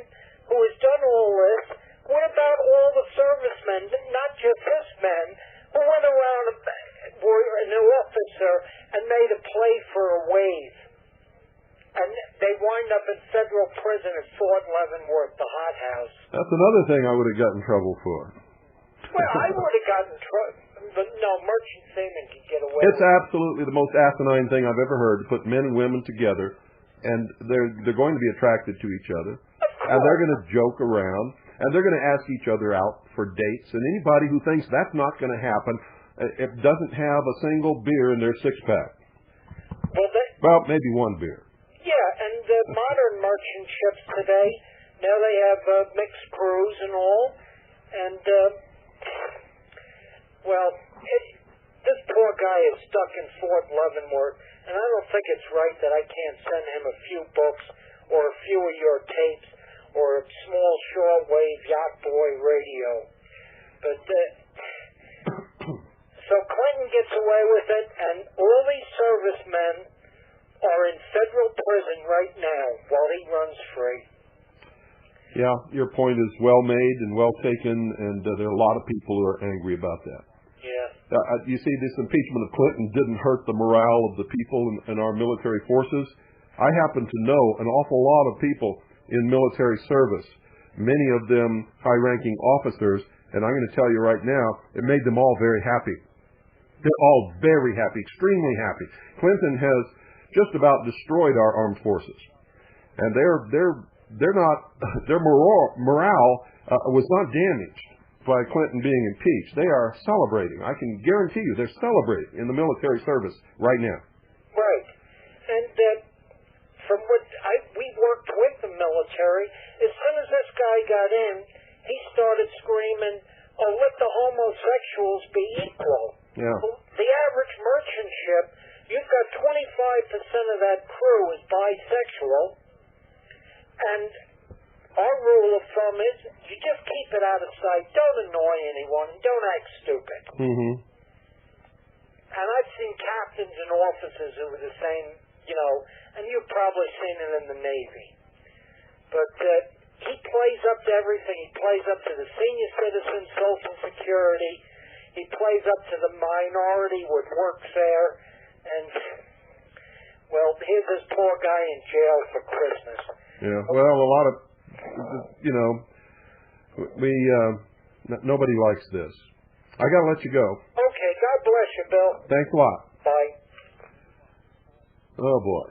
who has done all this, what about all the servicemen, not just his men, who went around, were an officer, and made a play for a wave? And they wind up in federal prison at Fort Leavenworth, the hot house. That's another thing I would have gotten in trouble for. Well, I would have gotten trouble. But no, merchant seamen can get away. It's absolutely the most asinine thing I've ever heard, to put men and women together, and they're going to be attracted to each other, and they're going to joke around, and they're going to ask each other out for dates, and anybody who thinks that's not going to happen, it doesn't have a single beer in their six-pack. Well, maybe one beer. Yeah, and modern merchant ships today, now they have mixed crews and all, and, well, this poor guy is stuck in Fort Leavenworth, and I don't think it's right that I can't send him a few books or a few of your tapes or a small shortwave yacht boy radio. But, so Clinton gets away with it, and all these servicemen are in federal prison right now while he runs free. Yeah, your point is well made and well taken, and there are a lot of people who are angry about that. Yeah. You see, this impeachment of Clinton didn't hurt the morale of the people in our military forces. I happen to know an awful lot of people in military service, many of them high-ranking officers, and I'm going to tell you right now, it made them all very happy. They're all very happy, extremely happy. Clinton has just about destroyed our armed forces, and their morale was not damaged by Clinton being impeached. They are celebrating. I can guarantee you they're celebrating in the military service right now. Right. And from what we worked with the military, as soon as this guy got in, he started screaming, "Oh, let the homosexuals be equal." Yeah. The average merchant ship, you've got 25% of that crew is bisexual, and our rule of thumb is you just keep it out of sight. Don't annoy anyone. Don't act stupid. Mm-hmm. And I've seen captains and officers who were the same, you know, and you've probably seen it in the Navy. But he plays up to everything. He plays up to the senior citizen, Social Security. He plays up to the minority what works there. And, well, here's this poor guy in jail for Christmas. Yeah, well, a lot of, you know, nobody likes this. I got to let you go. Okay, God bless you, Bill. Thanks a lot. Bye. Oh, boy.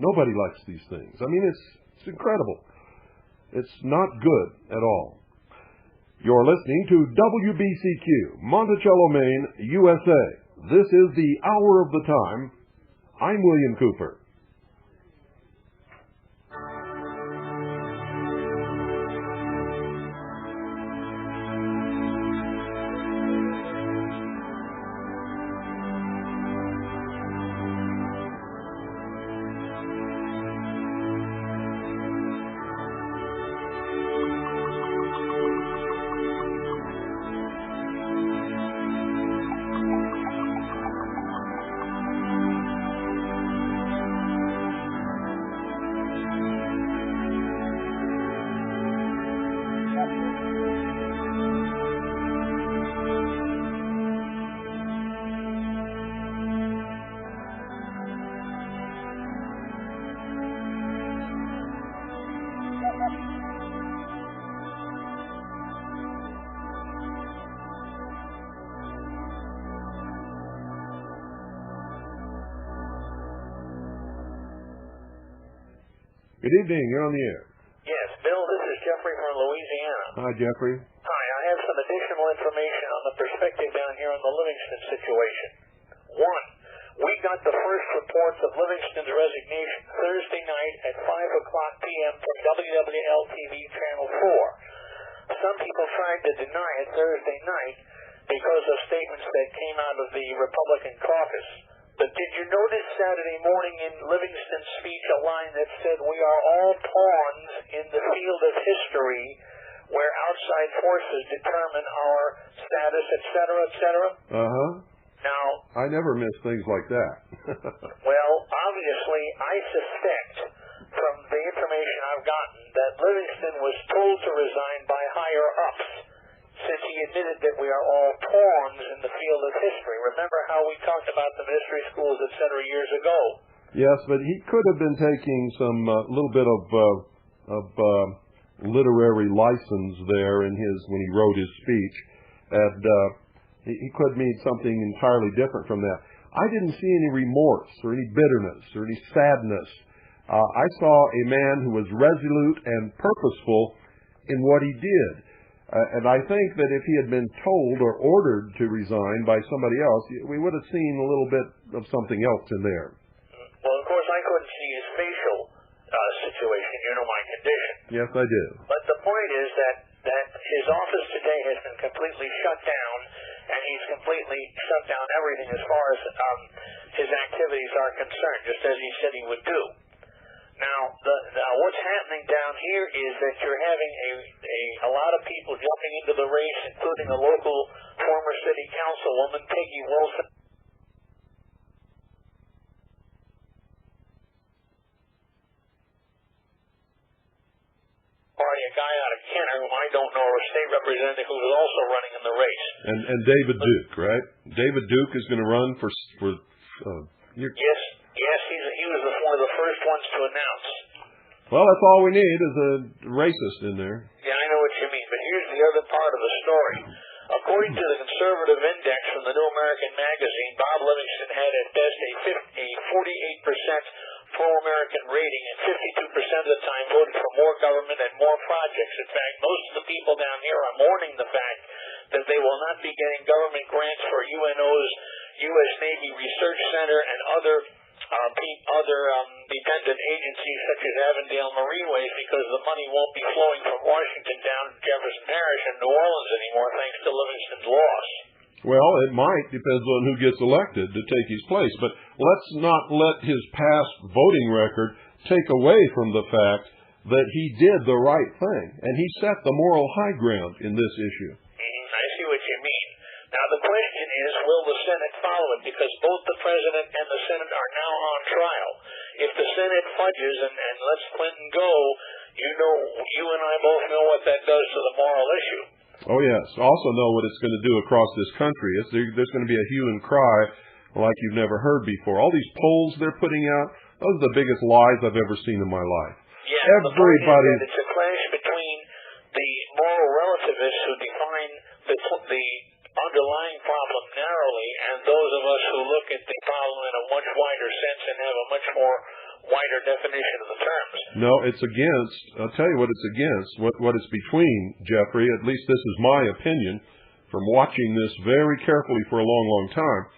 Nobody likes these things. I mean, it's incredible. It's not good at all. You're listening to WBCQ, Monticello, Maine, USA. This is the Hour of the Time. I'm William Cooper. Good evening. You're on the air. Yes, Bill, this is Jeffrey from Louisiana. Hi, Jeffrey. Hi, I have some additional information on the perspective down here on the Livingston situation. One, we got the first reports of Livingston's resignation Thursday night at 5 p.m. from WWL-TV Channel 4. Some people tried to deny it Thursday night, because of statements that came out of the Republican caucus. But did you notice Saturday morning in Livingston's speech a line that said, "We are all pawns in the field of history where outside forces determine our status, et cetera, et cetera"? Uh-huh. Now, I never miss things like that. well, obviously, I suspect from the information I've gotten that Livingston was told to resign by higher-ups since he admitted that we are all pawns in the field of history. Remember how we talked about the mystery schools, et cetera, years ago? Yes, but he could have been taking some little bit of literary license there in his when he wrote his speech, and he could mean something entirely different from that. I didn't see any remorse or any bitterness or any sadness. I saw a man who was resolute and purposeful in what he did. And I think that if he had been told or ordered to resign by somebody else, we would have seen a little bit of something else in there. Well, of course, I couldn't see his facial situation. You know my condition. Yes, I do. But the point is that his office today has been completely shut down, and he's completely shut down everything as far as his activities are concerned, just as he said he would do. Now, what's happening down here is that you're having a lot of people jumping into the race, including a local former city councilwoman, Peggy Wilson. A guy out of Kenner, whom I don't know, or a state representative who was also running in the race. And David Duke, right? David Duke is going to run for Yes, he was one of the first ones to announce. Well, that's all we need is a racist in there. Yeah, I know what you mean, but here's the other part of the story. According to the conservative index from the New American Magazine, Bob Livingston had at best a 48% pro-American rating, and 52% of the time voted for more government and more projects. In fact, most of the people down here are mourning the fact that they will not be getting government grants for UNO's U.S. Navy Research Center and other dependent agencies such as Avondale Marineways, because the money won't be flowing from Washington down to Jefferson Parish and New Orleans anymore, thanks to Livingston's loss. Well, it might. Depends on who gets elected to take his place. But let's not let his past voting record take away from the fact that he did the right thing, and he set the moral high ground in this issue. I see what you mean. Now, the question is, will the Senate follow it? Because both the President and the Senate are now on trial. If the Senate fudges and lets Clinton go, you and I both know what that does to the moral issue. Oh, yes. Also know what it's going to do across this country. There's going to be a hue and cry like you've never heard before. All these polls they're putting out, those are the biggest lies I've ever seen in my life. Yeah, everybody. It's a clash between the moral relativists who define the underlying problem narrowly and those of us who look at the problem in a much wider sense and have a much more wider definition of the terms. No, it's against. I'll tell you what it's against, what it's between, Jeffrey. At least this is my opinion from watching this very carefully for a long, long time.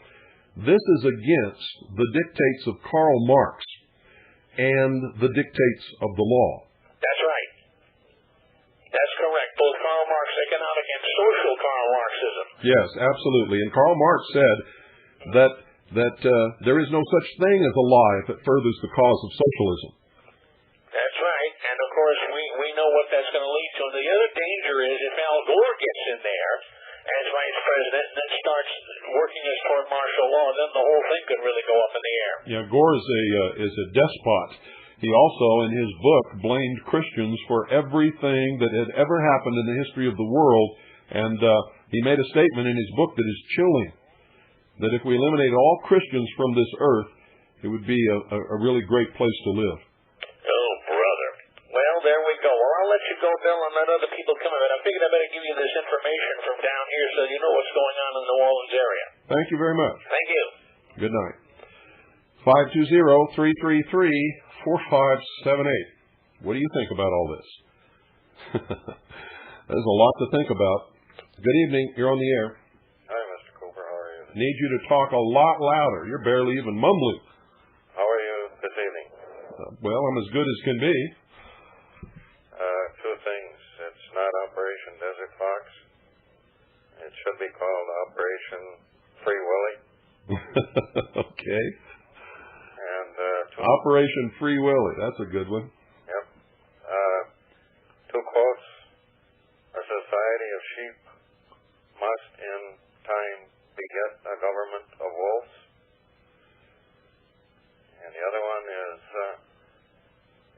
This is against the dictates of Karl Marx and the dictates of the law. That's right. That's correct. Both Karl Marx economic and social Karl Marxism. Yes, absolutely. And Karl Marx said that there is no such thing as a lie if it furthers the cause of socialism. That's right. And, of course, we know what that's going to lead to. And the other danger is if Al Gore gets in there as vice president and then starts working us toward martial law, then the whole thing could really go up in the air. Yeah, Gore is a despot. He also, in his book, blamed Christians for everything that had ever happened in the history of the world. And he made a statement in his book that is chilling, that if we eliminated all Christians from this earth, it would be a really great place to live. Oh, brother. Well, there we go. Well, I'll let you go, Bill, and let other people come in. I figured I better give you this information from down here so you know what's going on in the New Orleans area. Thank you very much. Thank you. Good night. 520-333-4578. What do you think about all this? There's a lot to think about. Good evening. You're on the air. Hi, Mr. Cooper. How are you? Need you to talk a lot louder. You're barely even mumbling. How are you this evening? Well, I'm as good as can be. Two things. It's not Operation Desert Fox. It should be called Operation Free Willy. Okay. And Operation Free Willy. That's a good one. Yep. Two quotes. A society of sheep must in time beget a government of wolves. And the other one is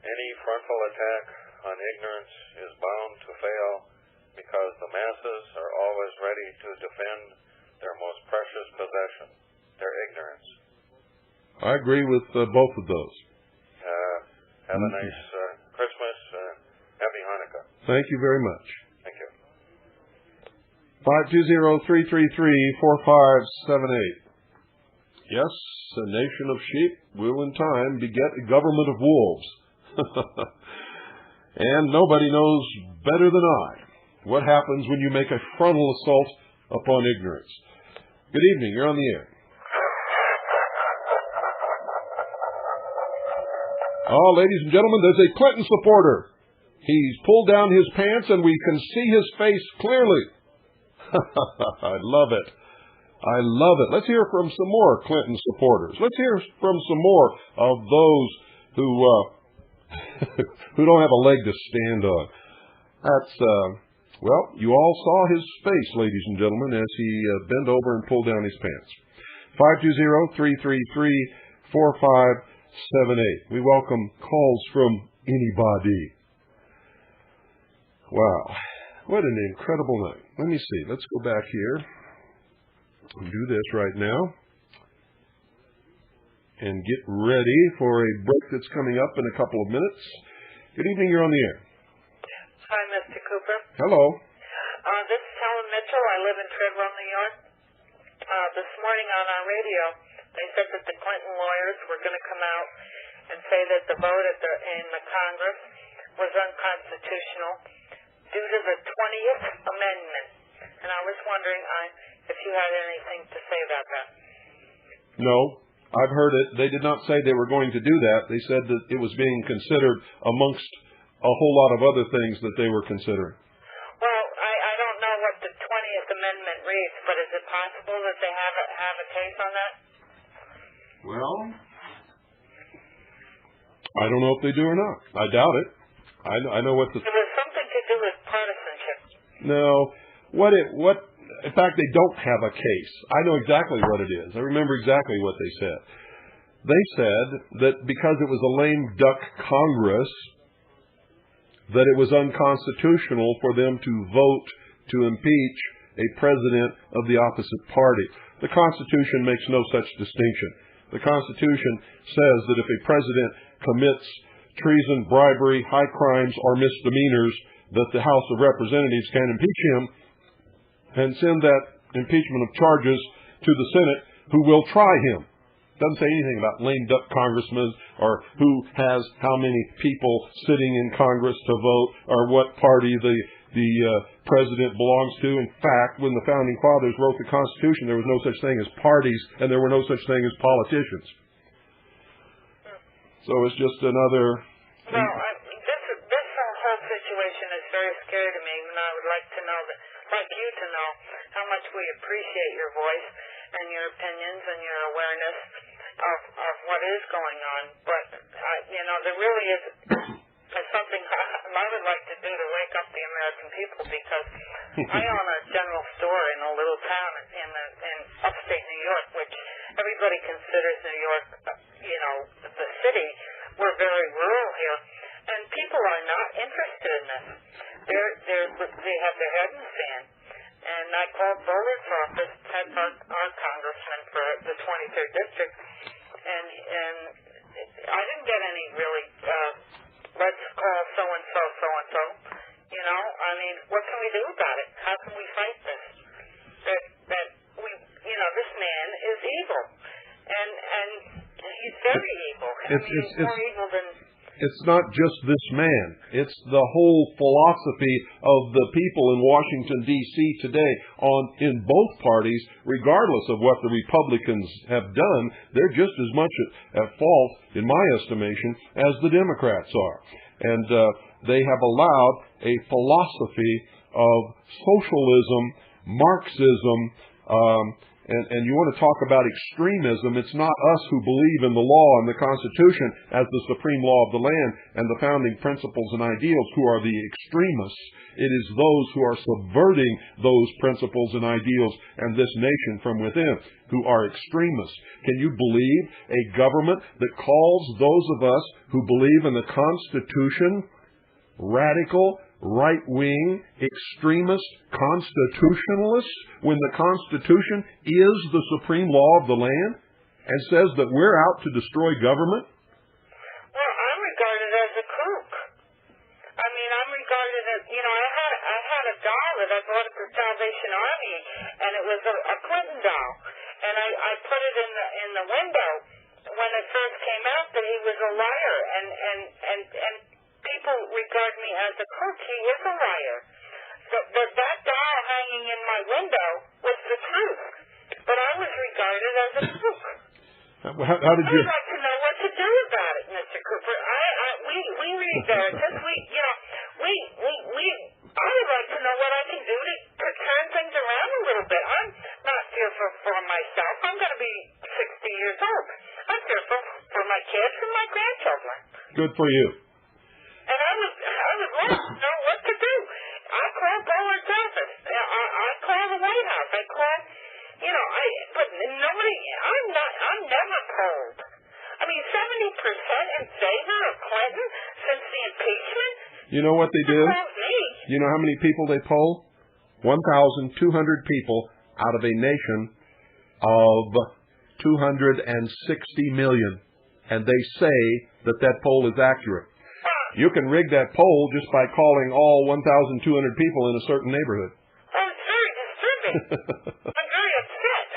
any frontal attack on ignorance is bound to fail because the masses are always ready to defend their most precious possession, their ignorance. I agree with both of those. Have a nice Christmas. Happy Hanukkah. Thank you very much. Thank you. 520-333-4578. Yes, a nation of sheep will in time beget a government of wolves. And nobody knows better than I what happens when you make a frontal assault upon ignorance. Good evening. You're on the air. Oh, ladies and gentlemen, there's a Clinton supporter. He's pulled down his pants and we can see his face clearly. I love it. I love it. Let's hear from some more Clinton supporters. Let's hear from some more of those who don't have a leg to stand on. That's, well, you all saw his face, ladies and gentlemen, as he bent over and pulled down his pants. 520-333-4578. We welcome calls from anybody. Wow. What an incredible night. Let me see. Let's go back here and do this right now and get ready for a break that's coming up in a couple of minutes. Good evening. You're on the air. Hi, Mr. Cooper. Hello. This is Helen Mitchell. I live in Treadwell, New York. This morning on our radio, they said that the Clinton lawyers were going to come out and say that the vote in the Congress was unconstitutional due to the 20th Amendment. And I was wondering if you had anything to say about that. No, I've heard it. They did not say they were going to do that. They said that it was being considered amongst a whole lot of other things that they were considering. Well, I don't know what the 20th Amendment reads, but is it possible that they have a case on that? Well, I don't know if they do or not. I doubt it. I know what the... It was something to do with partisanship. No. In fact, they don't have a case. I know exactly what it is. I remember exactly what they said. They said that because it was a lame duck Congress, that it was unconstitutional for them to vote to impeach a president of the opposite party. The Constitution makes no such distinction. The Constitution says that if a president commits treason, bribery, high crimes, or misdemeanors, that the House of Representatives can impeach him and send that impeachment of charges to the Senate, who will try him. Doesn't say anything about lame duck congressmen or who has how many people sitting in Congress to vote or what party the president belongs to. In fact, when the Founding Fathers wrote the Constitution, there was no such thing as parties and there were no such thing as politicians. So it's just another... Well, this whole situation is very scary to me, and I would like to know, like you to know, how much we appreciate your voice and your opinions and your awareness of what is going on. But, there really is something I would like to do to wake up the American people, because I own a general store in a little town in upstate New York, which everybody considers New York, the city. We're very rural here, and people are not interested in this. They have their head in the sand. And I called Boulder's office, had our congressman for the 23rd district, and I didn't get any really, let's call so-and-so, so-and-so. What can we do about it? How can we fight this? That this man is evil. And he's very evil. He's more evil than... It's not just this man. It's the whole philosophy of the people in Washington, D.C. today in both parties, regardless of what the Republicans have done. They're just as much at fault, in my estimation, as the Democrats are. And they have allowed a philosophy of socialism Marxism, and you want to talk about extremism, it's not us who believe in the law and the Constitution as the supreme law of the land and the founding principles and ideals who are the extremists. It is those who are subverting those principles and ideals and this nation from within who are extremists. Can you believe a government that calls those of us who believe in the Constitution radical, right-wing, extremist constitutionalists when the Constitution is the supreme law of the land and says that we're out to destroy government? Well, I'm regarded as a kook. I mean, I'm regarded as, I had a doll that I bought at the Salvation Army, and it was a Clinton doll, and I put it in the window when it first came out that he was a liar, and people regard me as a kook. He is a liar. That doll hanging in my window was the truth, but I was regarded as a kook. How did you? I would like to know what to do about it, Mr. Cooper. We read Veritas. I would like to know what I can do to turn things around a little bit. I'm not fearful for myself. I'm going to be 60 years old. I'm fearful for my kids and my grandchildren. Good for you. And I would like to know what to do. I call Bullard's office. I call the White House. I call, but nobody, I'm never polled. I mean, 70% in favor of Clinton since the impeachment? You know what they do? You know how many people they poll? 1,200 people out of a nation of 260 million. And they say that poll is accurate. You can rig that poll just by calling all 1,200 people in a certain neighborhood. Oh, it's very disturbing. I'm very upset.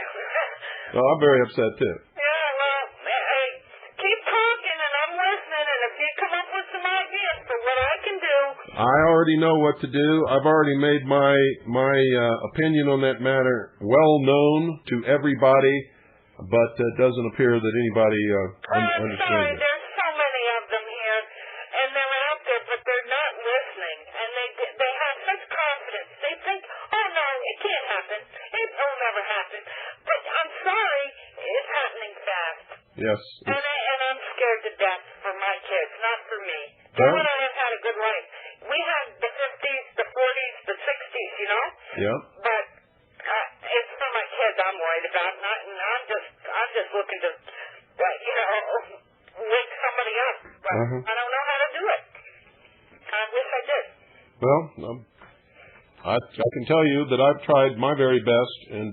Well, I'm very upset, too. Yeah, well, hey, keep talking, and I'm listening, and if you come up with some ideas for what I can do... I already know what to do. I've already made my opinion on that matter well known to everybody, but it doesn't appear that anybody understands sorry, it. There's so many of them here, and they're out there, but they're not listening, and they have such confidence. They think, oh, no, it can't happen. It'll never happen. But I'm sorry, it's happening fast. Yes. And I'm scared to death for my kids, not for me. Well, Joe and I have had a good life. We had the 50s, the 40s, the 60s, Yeah. But it's for my kids I'm worried about, and I'm just looking to, wake somebody up. But I don't know how to do it. I wish I did. Well, I can tell you that I've tried my very best, and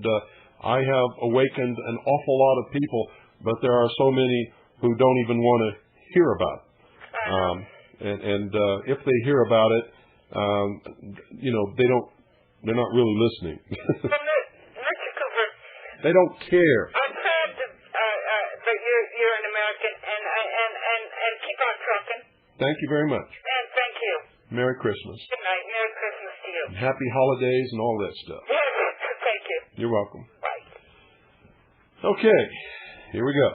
I have awakened an awful lot of people, but there are so many who don't even want to hear about it. And if they hear about it, they're not really listening. Mr. Cooper, they don't care. I'm proud that you're an American, and keep on trucking. Thank you very much. And thank you. Merry Christmas. Good night. Merry Christmas to you. Happy holidays and all that stuff. Yes, thank you. You're welcome. Bye. Okay, here we go.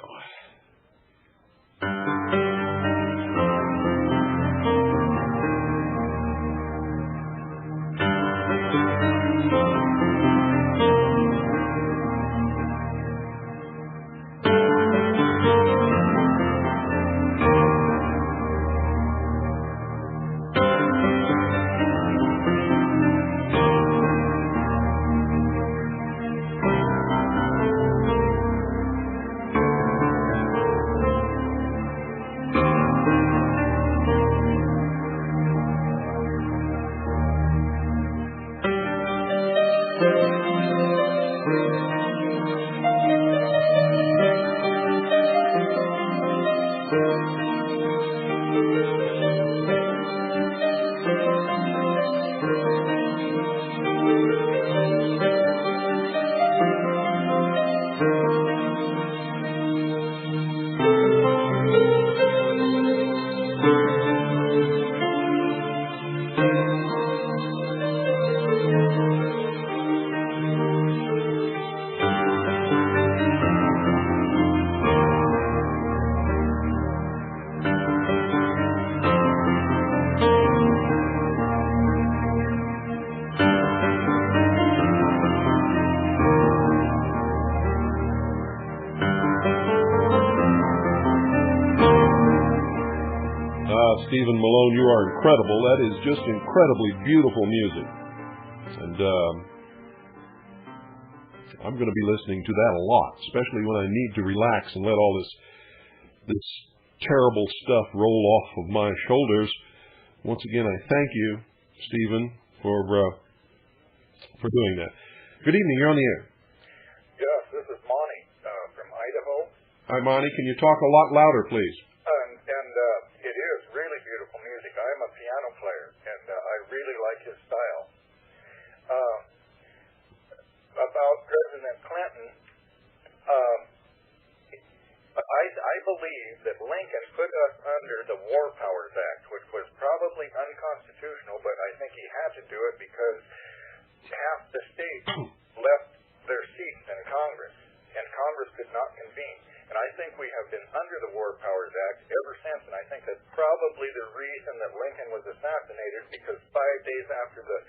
Stephen Malone, you are incredible. That is just incredibly beautiful music. And I'm going to be listening to that a lot, especially when I need to relax and let all this terrible stuff roll off of my shoulders. Once again, I thank you, Stephen, for doing that. Good evening. You're on the air. Yes, this is Monty from Idaho. Hi, Monty. Can you talk a lot louder, please? It is really beautiful music. I am a piano player, and I really like his style. About President Clinton, I believe that Lincoln put us under the War Powers Act, which was probably unconstitutional, but I think he had to do it because half the states left their seats in Congress, and Congress could not convene. And I think we have been under the War Powers Act ever since, and I think that's probably the reason that Lincoln was assassinated, because 5 days after the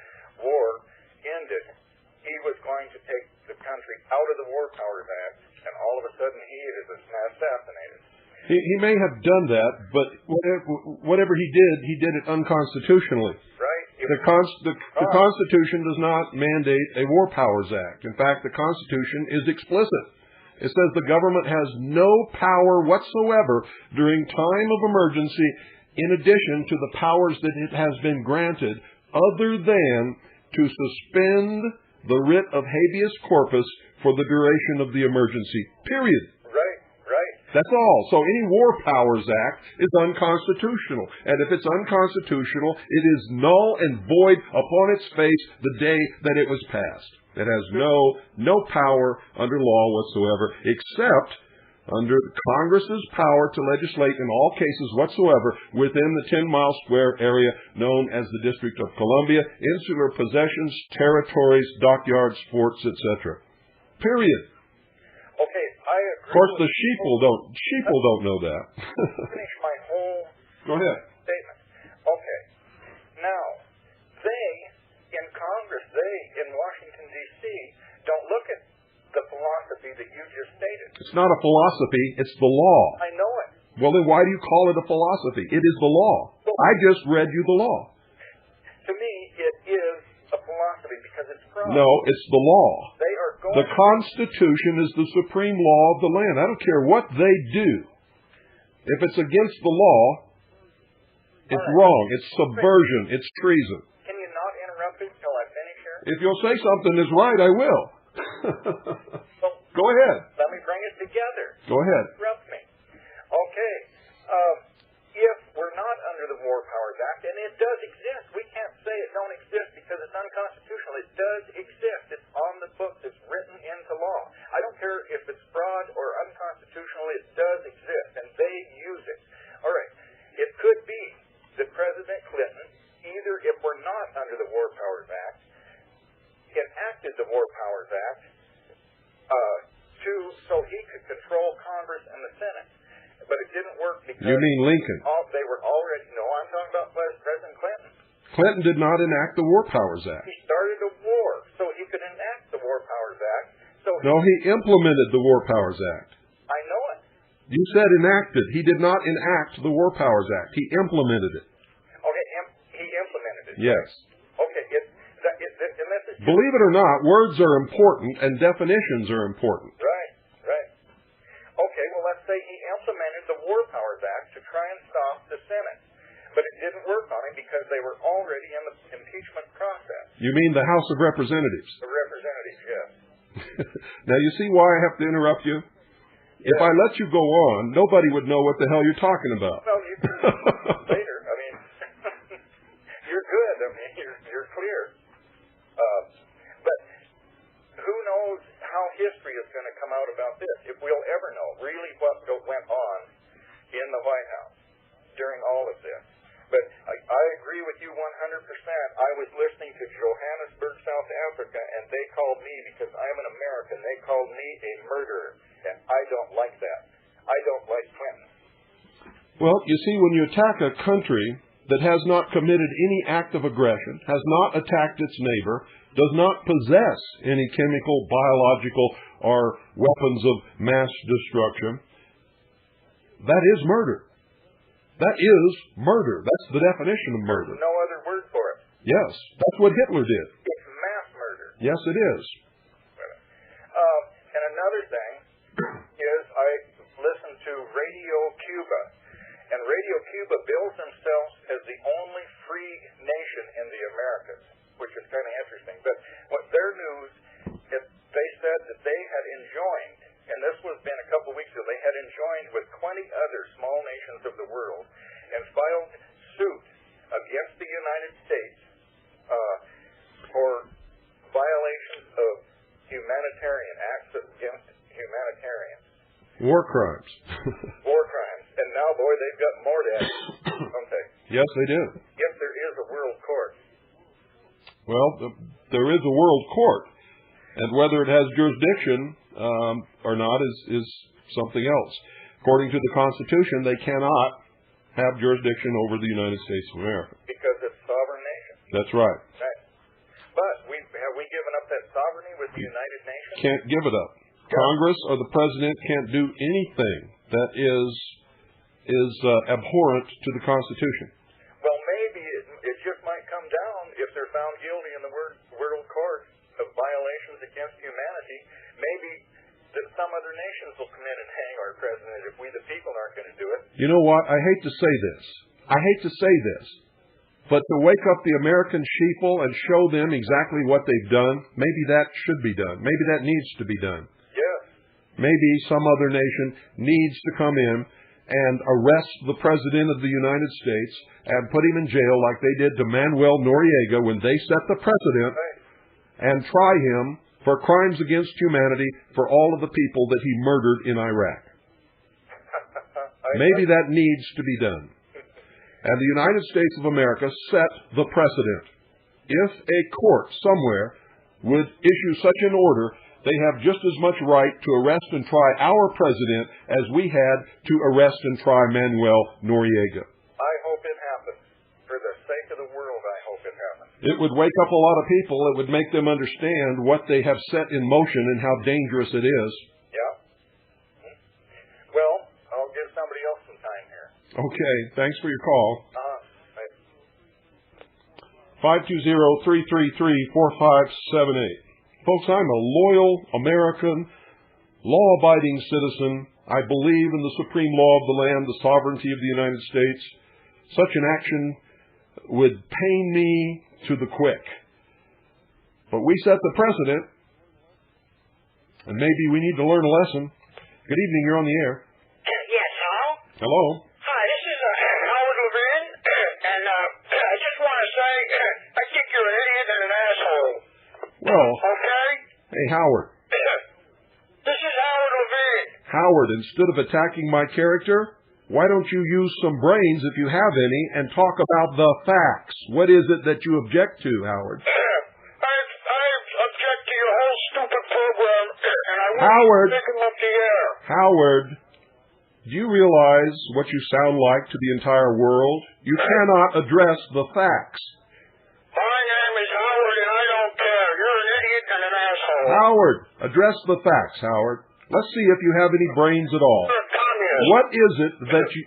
war ended, he was going to take the country out of the War Powers Act, and all of a sudden he is assassinated. He may have done that, but whatever he did it unconstitutionally. Right. The Constitution does not mandate a War Powers Act. In fact, the Constitution is explicit. It says the government has no power whatsoever during time of emergency, in addition to the powers that it has been granted, other than to suspend the writ of habeas corpus for the duration of the emergency. Period. Right. That's all. So any War Powers Act is unconstitutional. And if it's unconstitutional, it is null and void upon its face the day that it was passed. It has no power under law whatsoever, except under Congress's power to legislate in all cases whatsoever within the 10-mile square area known as the District of Columbia, insular possessions, territories, dockyards, forts, etc. Period. Okay, I agree. Of course, the sheeple don't know that. Finish my whole Go ahead. statement. Okay. Now, they in Congress, they in Washington, D.C., don't look at the philosophy that you just stated. It's not a philosophy, it's the law. I know it. Well, then why do you call it a philosophy? It is the law. I just read you the law. To me, it is a philosophy because it's from. No, it's the law. They are going. The Constitution is the supreme law of the land. I don't care what they do. If it's against the law, it's wrong. It's subversion. It's treason. Can you not interrupt me until I finish here? If you'll say something is right, I will. Go ahead. Let me bring it together. Go ahead. Interrupt me. Okay. If we're not under the War Powers Act, and it does exist, we can't say it don't exist because it's unconstitutional. It does exist. It's on the books. It's written into law. I don't care if it's fraud or unconstitutional. It does exist, and they use it. All right. It could be that President Clinton, either if we're not under the War Powers Act, enacted the War Powers Act so he could control Congress and the Senate. But it didn't work because... You mean Lincoln? They were already... No, I'm talking about President Clinton. Clinton did not enact the War Powers Act. He started a war so he could enact the War Powers Act. No, he implemented the War Powers Act. I know it. You said enacted. He did not enact the War Powers Act. He implemented it. Okay, he implemented it. Yes. Okay, and this is... Believe it or not, words are important and definitions are important. Right. Okay, well, let's say he implemented the War Powers Act to try and stop the Senate. But it didn't work on him because they were already in the impeachment process. You mean the House of Representatives? The representatives, yes. Now, you see why I have to interrupt you? Yes. If I let you go on, nobody would know what the hell you're talking about. Well, you can later. I mean, you're good. I mean, you're clear. But who knows how history is going to come out about this, if we'll ever know really what went on in the White House during all of this. But I agree with you 100%. I was listening to Johannesburg, South Africa, and they called me, because I'm an American, they called me a murderer. And I don't like that. I don't like Clinton. Well, you see, when you attack a country that has not committed any act of aggression, has not attacked its neighbor, does not possess any chemical, biological, or weapons of mass destruction, that is murder. That is murder. That's the definition of murder. There's no other word for it. Yes, that's what Hitler did. It's mass murder. Yes, it is. And another thing is I listen to Radio Cuba. And Radio Cuba bills themselves as the only free nation in the Americas, which is kind of interesting. But what their news, they said that they had enjoined, and this was been a couple weeks ago, they had enjoined with 20 other small nations of the world and filed suit against the United States for violations of humanitarian acts against humanitarians. War crimes. War crimes. And now, boy, they've got more to add, don't they? Yes, they do. If there is a world court. Well, there is a world court. And whether it has jurisdiction or not is something else. According to the Constitution, they cannot have jurisdiction over the United States of America. Because it's a sovereign nation. That's right. Right. But have we given up that sovereignty with the United Nations? Can't give it up. Congress or the president can't do anything that is abhorrent to the Constitution. Well, maybe it just might come down if they're found guilty in the world court of violations against humanity. Maybe that some other nations will come in and hang our president if we, the people, aren't going to do it. You know what? I hate to say this. But to wake up the American sheeple and show them exactly what they've done, maybe that should be done. Maybe that needs to be done. Yes. Maybe some other nation needs to come in and arrest the President of the United States and put him in jail like they did to Manuel Noriega when they set the precedent, and try him for crimes against humanity for all of the people that he murdered in Iraq. Maybe that needs to be done. And the United States of America set the precedent. If a court somewhere would issue such an order, they have just as much right to arrest and try our president as we had to arrest and try Manuel Noriega. I hope it happens. For the sake of the world, I hope it happens. It would wake up a lot of people. It would make them understand what they have set in motion and how dangerous it is. Yeah. Well, I'll give somebody else some time here. Okay, thanks for your call. 520-333-4578. Folks, I'm a loyal American, law-abiding citizen. I believe in the supreme law of the land, the sovereignty of the United States. Such an action would pain me to the quick. But we set the precedent, and maybe we need to learn a lesson. Good evening, you're on the air. Yes, hello? Hello. Hi, this is Howard Levin, and I just want to say I think you're an idiot and an asshole. Well, okay? Hey, Howard. This is Howard Levin. Howard, instead of attacking my character, why don't you use some brains, if you have any, and talk about the facts? What is it that you object to, Howard? I object to your whole stupid program, and I want Howard. to take them up the air. Howard, do you realize what you sound like to the entire world? You cannot address the facts. My name is Howard, and I don't care. You're an idiot and an asshole. Howard, address the facts, Howard. Let's see if you have any brains at all. You're a communist.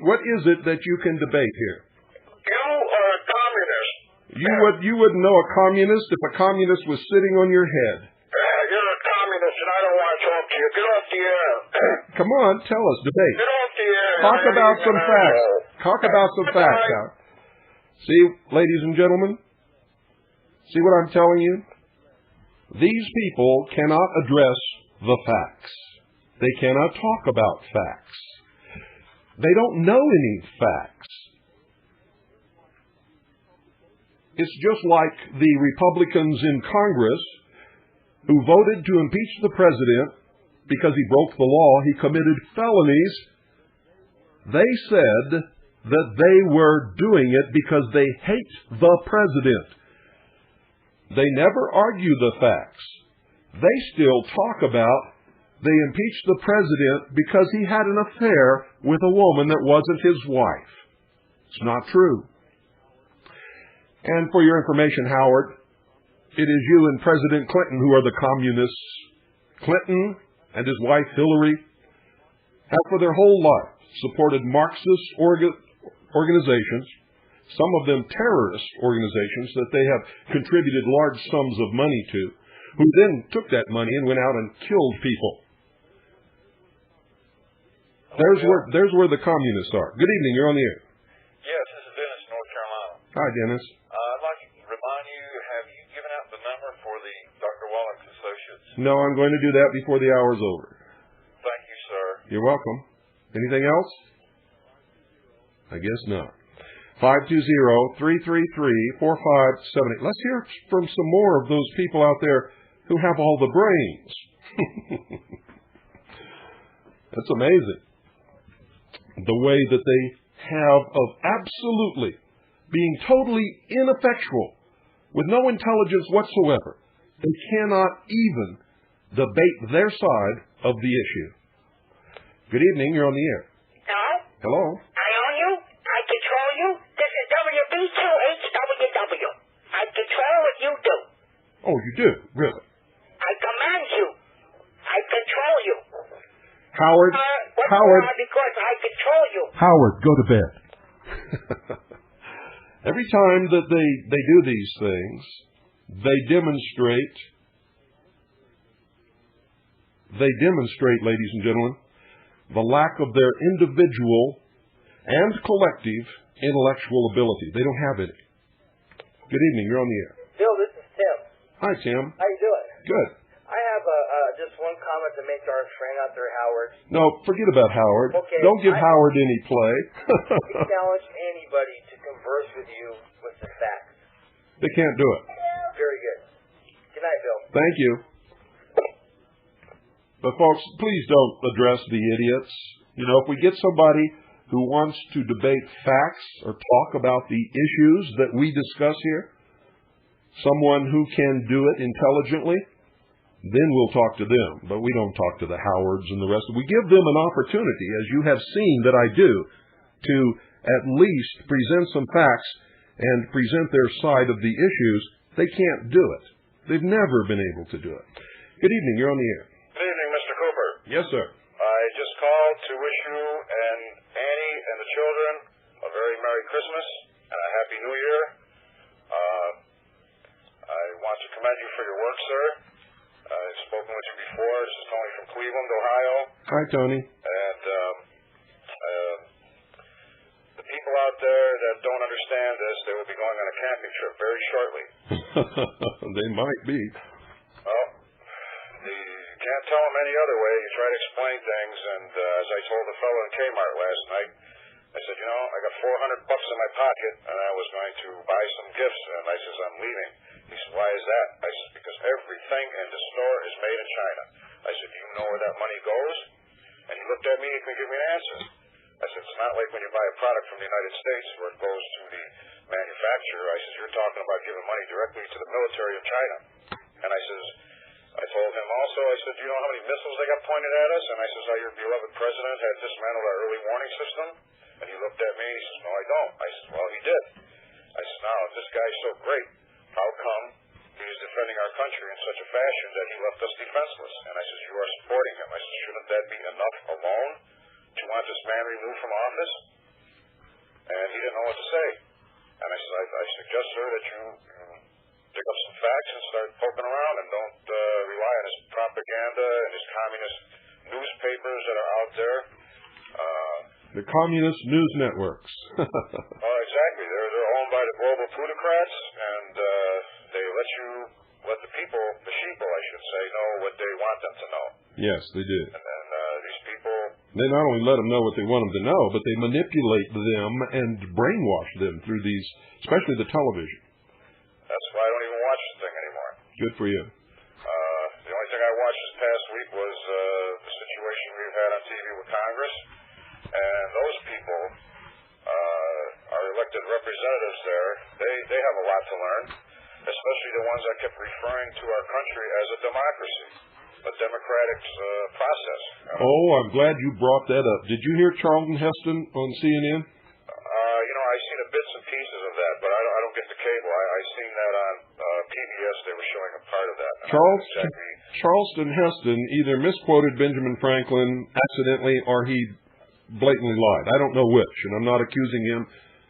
What is it that you can debate here? You are a communist. You wouldn't know a communist if a communist was sitting on your head. You're a communist, and I don't want to talk to you. Get off the air. Come on, tell us, debate. Get off the air. Talk about some facts. Talk about some facts, Howard. See, ladies and gentlemen, see what I'm telling you? These people cannot address the facts. They cannot talk about facts. They don't know any facts. It's just like the Republicans in Congress who voted to impeach the president because he broke the law, he committed felonies. They said that they were doing it because they hate the president. They never argue the facts. They still talk about they impeached the president because he had an affair with a woman that wasn't his wife. It's not true. And for your information, Howard, it is you and President Clinton who are the communists. Clinton and his wife Hillary have for their whole life supported Marxist organizations, some of them terrorist organizations that they have contributed large sums of money to, who then took that money and went out and killed people. There's where the communists are. Good evening, you're on the air. Yes, this is Dennis, North Carolina. Hi, Dennis. I'd like to remind you, have you given out the number for the Dr. Wallach Associates? No, I'm going to do that before the hour's over. Thank you, sir. You're welcome. Anything else? I guess not. 520-333-4578. Let's hear from some more of those people out there who have all the brains. That's amazing. The way that they have of absolutely being totally ineffectual with no intelligence whatsoever. They cannot even debate their side of the issue. Good evening, you're on the air. Hello? Hello? I own you. I control you. This is WB2HWW. I control what you do. Oh, you do? Really? I command you. I control you. Howard, Because I control you. Howard, go to bed. Every time that they do these things, they demonstrate, ladies and gentlemen, the lack of their individual and collective intellectual ability. They don't have any. Good evening, you're on the air. Bill, this is Tim. Hi, Tim. How you doing? Good. I have just one comment to make to our friend out there, Howard. No, forget about Howard. Okay, Don't give Howard any play. I challenge anybody to converse with you with the facts. They can't do it. Very good. Good night, Bill. Thank you. But folks, please don't address the idiots. You know, if we get somebody who wants to debate facts or talk about the issues that we discuss here, someone who can do it intelligently, then we'll talk to them. But we don't talk to the Howards and the rest. We give them an opportunity, as you have seen that I do, to at least present some facts and present their side of the issues. They can't do it. They've never been able to do it. Good evening. You're on the air. Good evening, Mr. Cooper. Yes, sir. I just called to wish you and Annie and the children a very Merry Christmas and a Happy New Year. I want to commend you for your work, sir. I've spoken with you before. This is Tony from Cleveland, Ohio. Hi, Tony. And the people out there that don't understand this, they will be going on a camping trip very shortly. They might be. Well, you can't tell them any other way. You try to explain things, and as I told the fellow in Kmart last night, I said, you know, I got $400 in my pocket, and I was going to buy some gifts, and I says, I'm leaving. He said, why is that? I said, because everything in the store is made in China. I said, do you know where that money goes? And he looked at me, he couldn't give me an answer. I said, it's not like when you buy a product from the United States where it goes to the manufacturer. I said, you're talking about giving money directly to the military of China. And I told him also, I said, do you know how many missiles they got pointed at us? And I says, how your beloved president had dismantled our early warning system? And he looked at me and he says, no, I don't. I said, well, he did. I said, now, if this guy's so great, how come he was defending our country in such a fashion that he left us defenseless? And I said, you are supporting him. I said, shouldn't that be enough alone to want this man removed from office? And he didn't know what to say. And I said, I suggest, sir, that you pick up some facts and start poking around and don't rely on his propaganda and his communist newspapers that are out there. The communist news networks. Oh, exactly. They're owned by the global plutocrats, and they let the people, the sheeple, I should say, know what they want them to know. Yes, they do. And then these people... They not only let them know what they want them to know, but they manipulate them and brainwash them through these, especially the television. That's why I don't even watch the thing anymore. Good for you. The only thing I watched this past week was the situation we've had on TV with Congress. And those people, our elected representatives there, they have a lot to learn, especially the ones that kept referring to our country as a democracy, a democratic process. Oh, I'm glad you brought that up. Did you hear Charlton Heston on CNN? You know, I've seen the bits and pieces of that, but I don't get the cable. I seen that on PBS. They were showing a part of that. Charlton Heston either misquoted Benjamin Franklin accidentally or he blatantly lied. I don't know which, and I'm not accusing him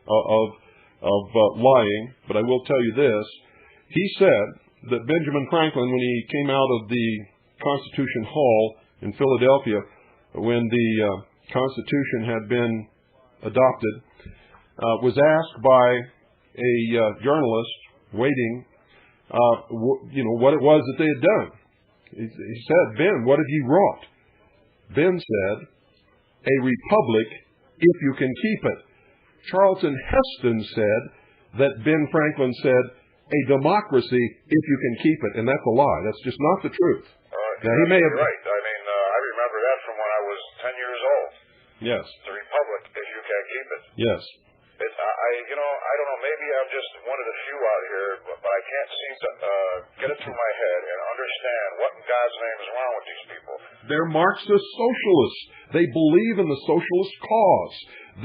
of lying, but I will tell you this. He said that Benjamin Franklin, when he came out of the Constitution Hall in Philadelphia, when the Constitution had been adopted, was asked by a journalist waiting, what it was that they had done. He said, "Ben, what have you wrought?" Ben said, "A republic if you can keep it." Charlton Heston said that Ben Franklin said, "A democracy if you can keep it," and that's a lie. That's just not the truth. Now, he may have right. I mean, I remember that from when I was 10 years old. Yes. The republic if you can keep it. Yes. I don't know, maybe I'm just one of the few out here, but I can't seem to get it through my head and understand what in God's name is wrong with these people. They're Marxist socialists. They believe in the socialist cause.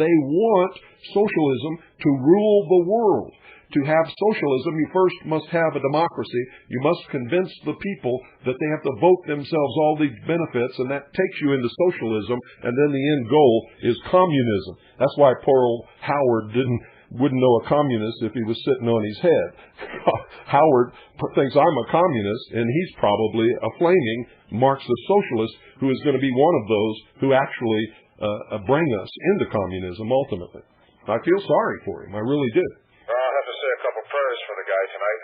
They want socialism to rule the world. To have socialism, you first must have a democracy. You must convince the people that they have to vote themselves all these benefits, and that takes you into socialism, and then the end goal is communism. That's why poor old Howard wouldn't know a communist if he was sitting on his head. Howard thinks I'm a communist, and he's probably a flaming Marxist socialist who is going to be one of those who actually bring us into communism ultimately. I feel sorry for him. I really do. I'll have to say a couple prayers for the guy tonight.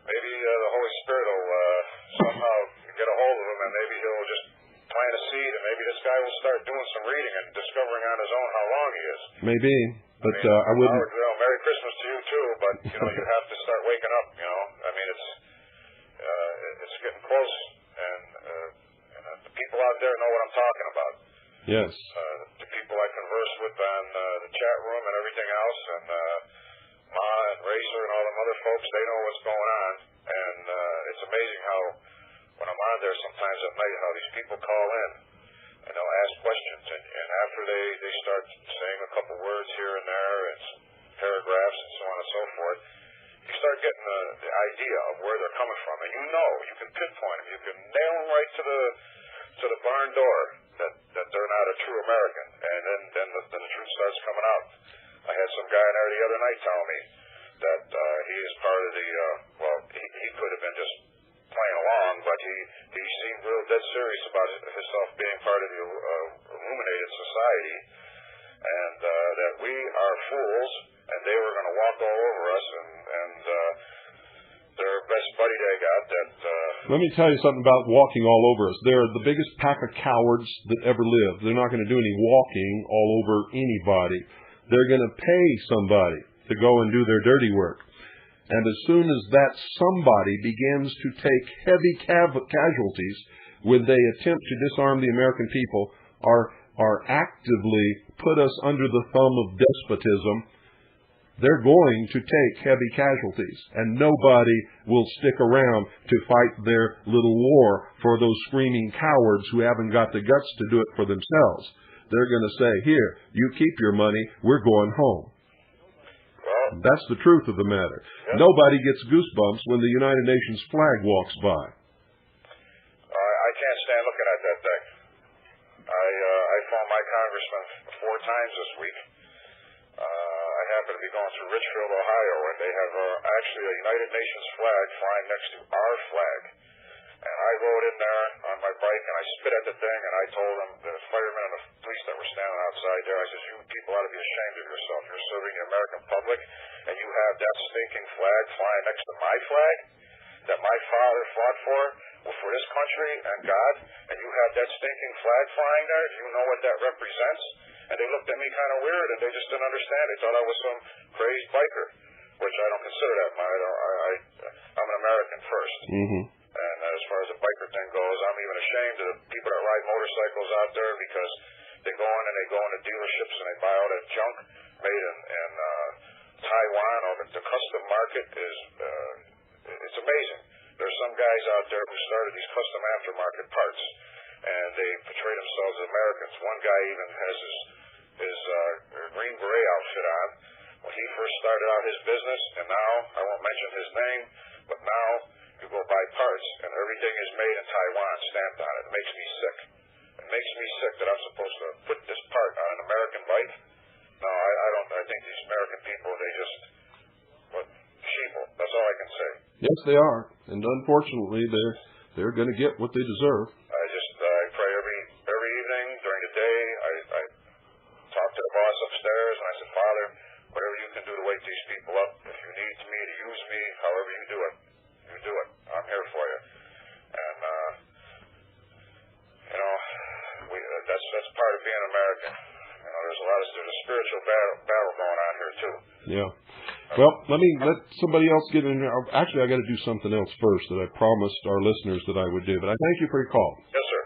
Maybe the Holy Spirit will somehow get a hold of him, and maybe he'll just plant a seed, and maybe this guy will start doing some reading and discovering on his own how wrong he is. Maybe, but I wouldn't. Howard, Merry Christmas to you too, but you have to start waking up. I mean, it's getting close, and the people out there know what I'm talking about. Yes. The people I converse with on the chat room and everything else, and Ma and Racer and all them other folks, they know what's going on. And it's amazing how, when I'm on there sometimes at night, how these people call in and they'll ask questions. And after they start saying a couple words here and there, and paragraphs and so on and so forth, you start getting the idea of where they're coming from. And you can pinpoint them. You can nail them right to the barn door that they're not a true American, and then the truth starts coming out. I had some guy in there the other night tell me that he is part of the, he could have been just playing along, but he seemed real dead serious about himself being part of the illuminated society, and that we are fools, and they were going to walk all over us, and their best buddy they got that... Let me tell you something about walking all over us. They're the biggest pack of cowards that ever lived. They're not going to do any walking all over anybody. They're going to pay somebody to go and do their dirty work. And as soon as that somebody begins to take heavy casualties when they attempt to disarm the American people, are actively put us under the thumb of despotism, they're going to take heavy casualties, and nobody will stick around to fight their little war for those screaming cowards who haven't got the guts to do it for themselves. They're going to say, "Here, you keep your money, we're going home." Well, that's the truth of the matter. Yeah. Nobody gets goosebumps when the United Nations flag walks by. I can't stand looking at that thing. I phoned my congressman 4 times this week. I happen to be going through Richfield, Ohio, and they have actually a United Nations flag flying next to our flag. And I rode in there on my bike, and I spit at the thing, and I told them, the firemen and the police that were standing outside there, I said, "You people ought to be ashamed of yourself. You're serving the American public, and you have that stinking flag flying next to my flag that my father fought for this country and God, and you have that stinking flag flying there. Do you know what that represents?" And they looked at me kind of weird, and they just didn't understand. They thought I was some crazed biker, which I don't consider that. I'm an American first. Mm-hmm. And as far as the biker thing goes, I'm even ashamed of the people that ride motorcycles out there, because they go in and they go into dealerships and they buy all that junk made in Taiwan, or the custom market is it's amazing. There's some guys out there who started these custom aftermarket parts, and they portray themselves as Americans. One guy even has his Green Beret outfit on when he first started out his business, and now, I won't mention his name, but now you go buy parts, and everything is made in Taiwan, stamped on it. It makes me sick. makes me sick that I'm supposed to put this part on an American life. No, I don't. I think these American people, they just, sheeple. That's all I can say. Yes, they are. And unfortunately, they're going to get what they deserve. I pray every evening during the day. I talk to the boss upstairs, and I said, Father, whatever you can do to wake these people up, if you need me to use me, however you do it, you do it. I'm here for you. And, that's part of being American. There's a spiritual battle going on here, too. Yeah. Well, let somebody else get in there. Actually, I got to do something else first that I promised our listeners that I would do. But I thank you for your call. Yes, sir.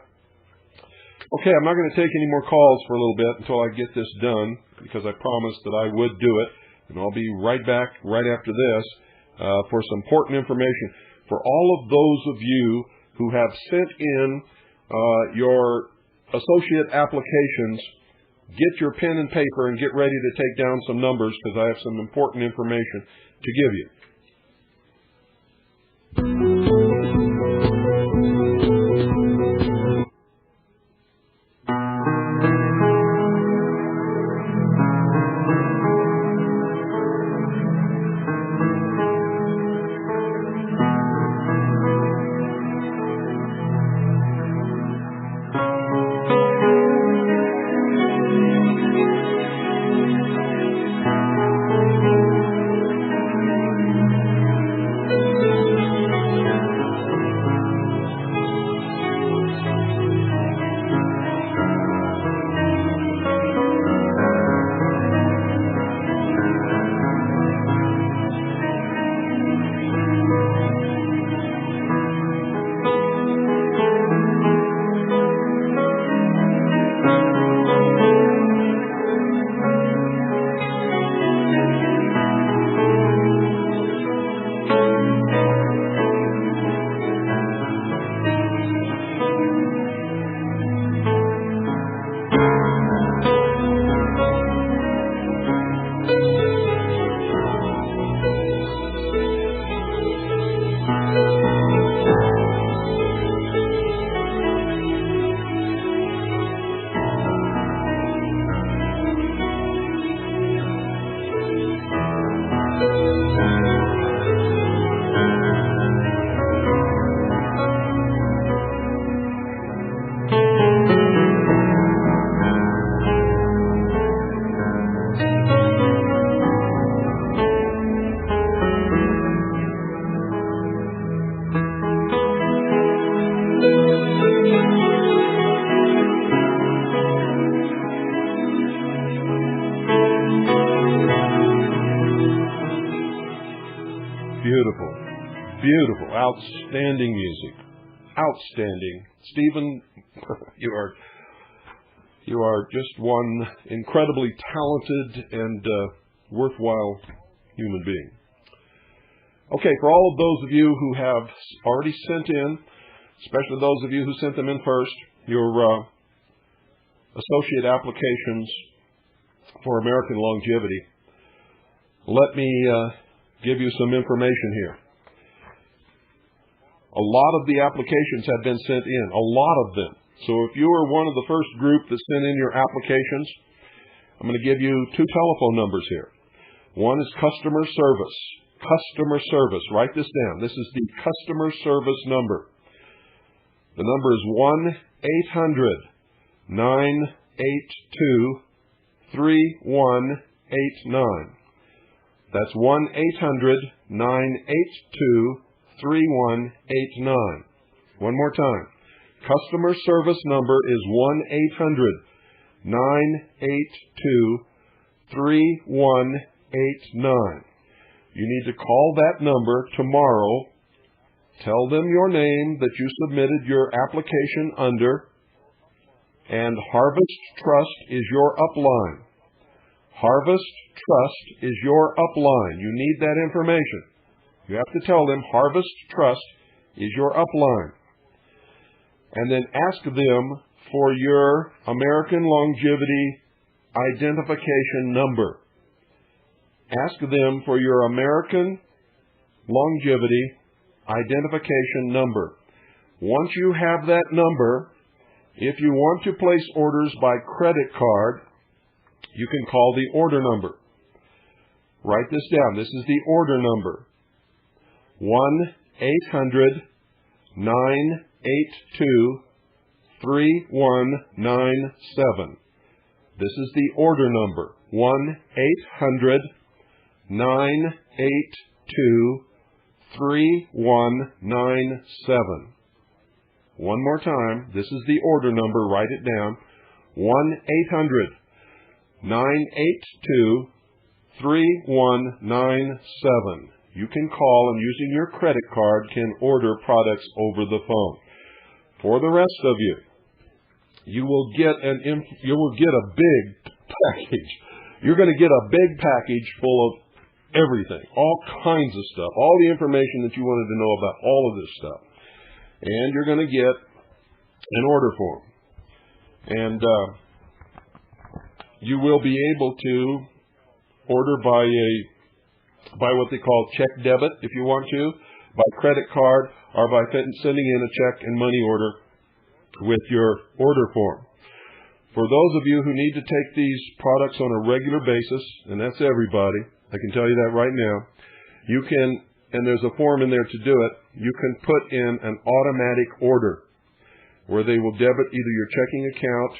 Okay, I'm not going to take any more calls for a little bit until I get this done, because I promised that I would do it. And I'll be right back right after this for some important information. For all of those of you who have sent in your associate applications, get your pen and paper and get ready to take down some numbers, because I have some important information to give you. Beautiful, outstanding music. Outstanding. Stephen, you are just one incredibly talented and worthwhile human being. Okay, for all of those of you who have already sent in, especially those of you who sent them in first, your associate applications for American longevity, let me give you some information here. A lot of the applications have been sent in, a lot of them. So if you are one of the first group that sent in your applications, I'm going to give you two telephone numbers here. One is customer service. Customer service. Write this down. This is the customer service number. The number is 1-800-982-3189. That's 1-800-982-3189. One more time. Customer service number is 1-800-982-3189. You need to call that number tomorrow. Tell them your name that you submitted your application under, and Harvest Trust is your upline. Harvest Trust is your upline. You need that information. You have to tell them Harvest Trust is your upline. And then ask them for your American Longevity Identification Number. Ask them for your American Longevity Identification Number. Once you have that number, If you want to place orders by credit card, you can call the order number. Write this down. This is the order number. 1-800-982-3197. This is the order number. 1-800-982-3197. One more time. This is the order number. Write it down. 1-800-982-3197. You can call and using your credit card can order products over the phone. For the rest of you, you will get a big package. You're going to get a big package full of everything, all kinds of stuff, all the information that you wanted to know about all of this stuff. And you're going to get an order form. And you will be able to order by what they call check debit if you want to, by credit card, or by sending in a check and money order with your order form. For those of you who need to take these products on a regular basis, and that's everybody, I can tell you that right now, you can, and there's a form in there to do it, you can put in an automatic order where they will debit either your checking account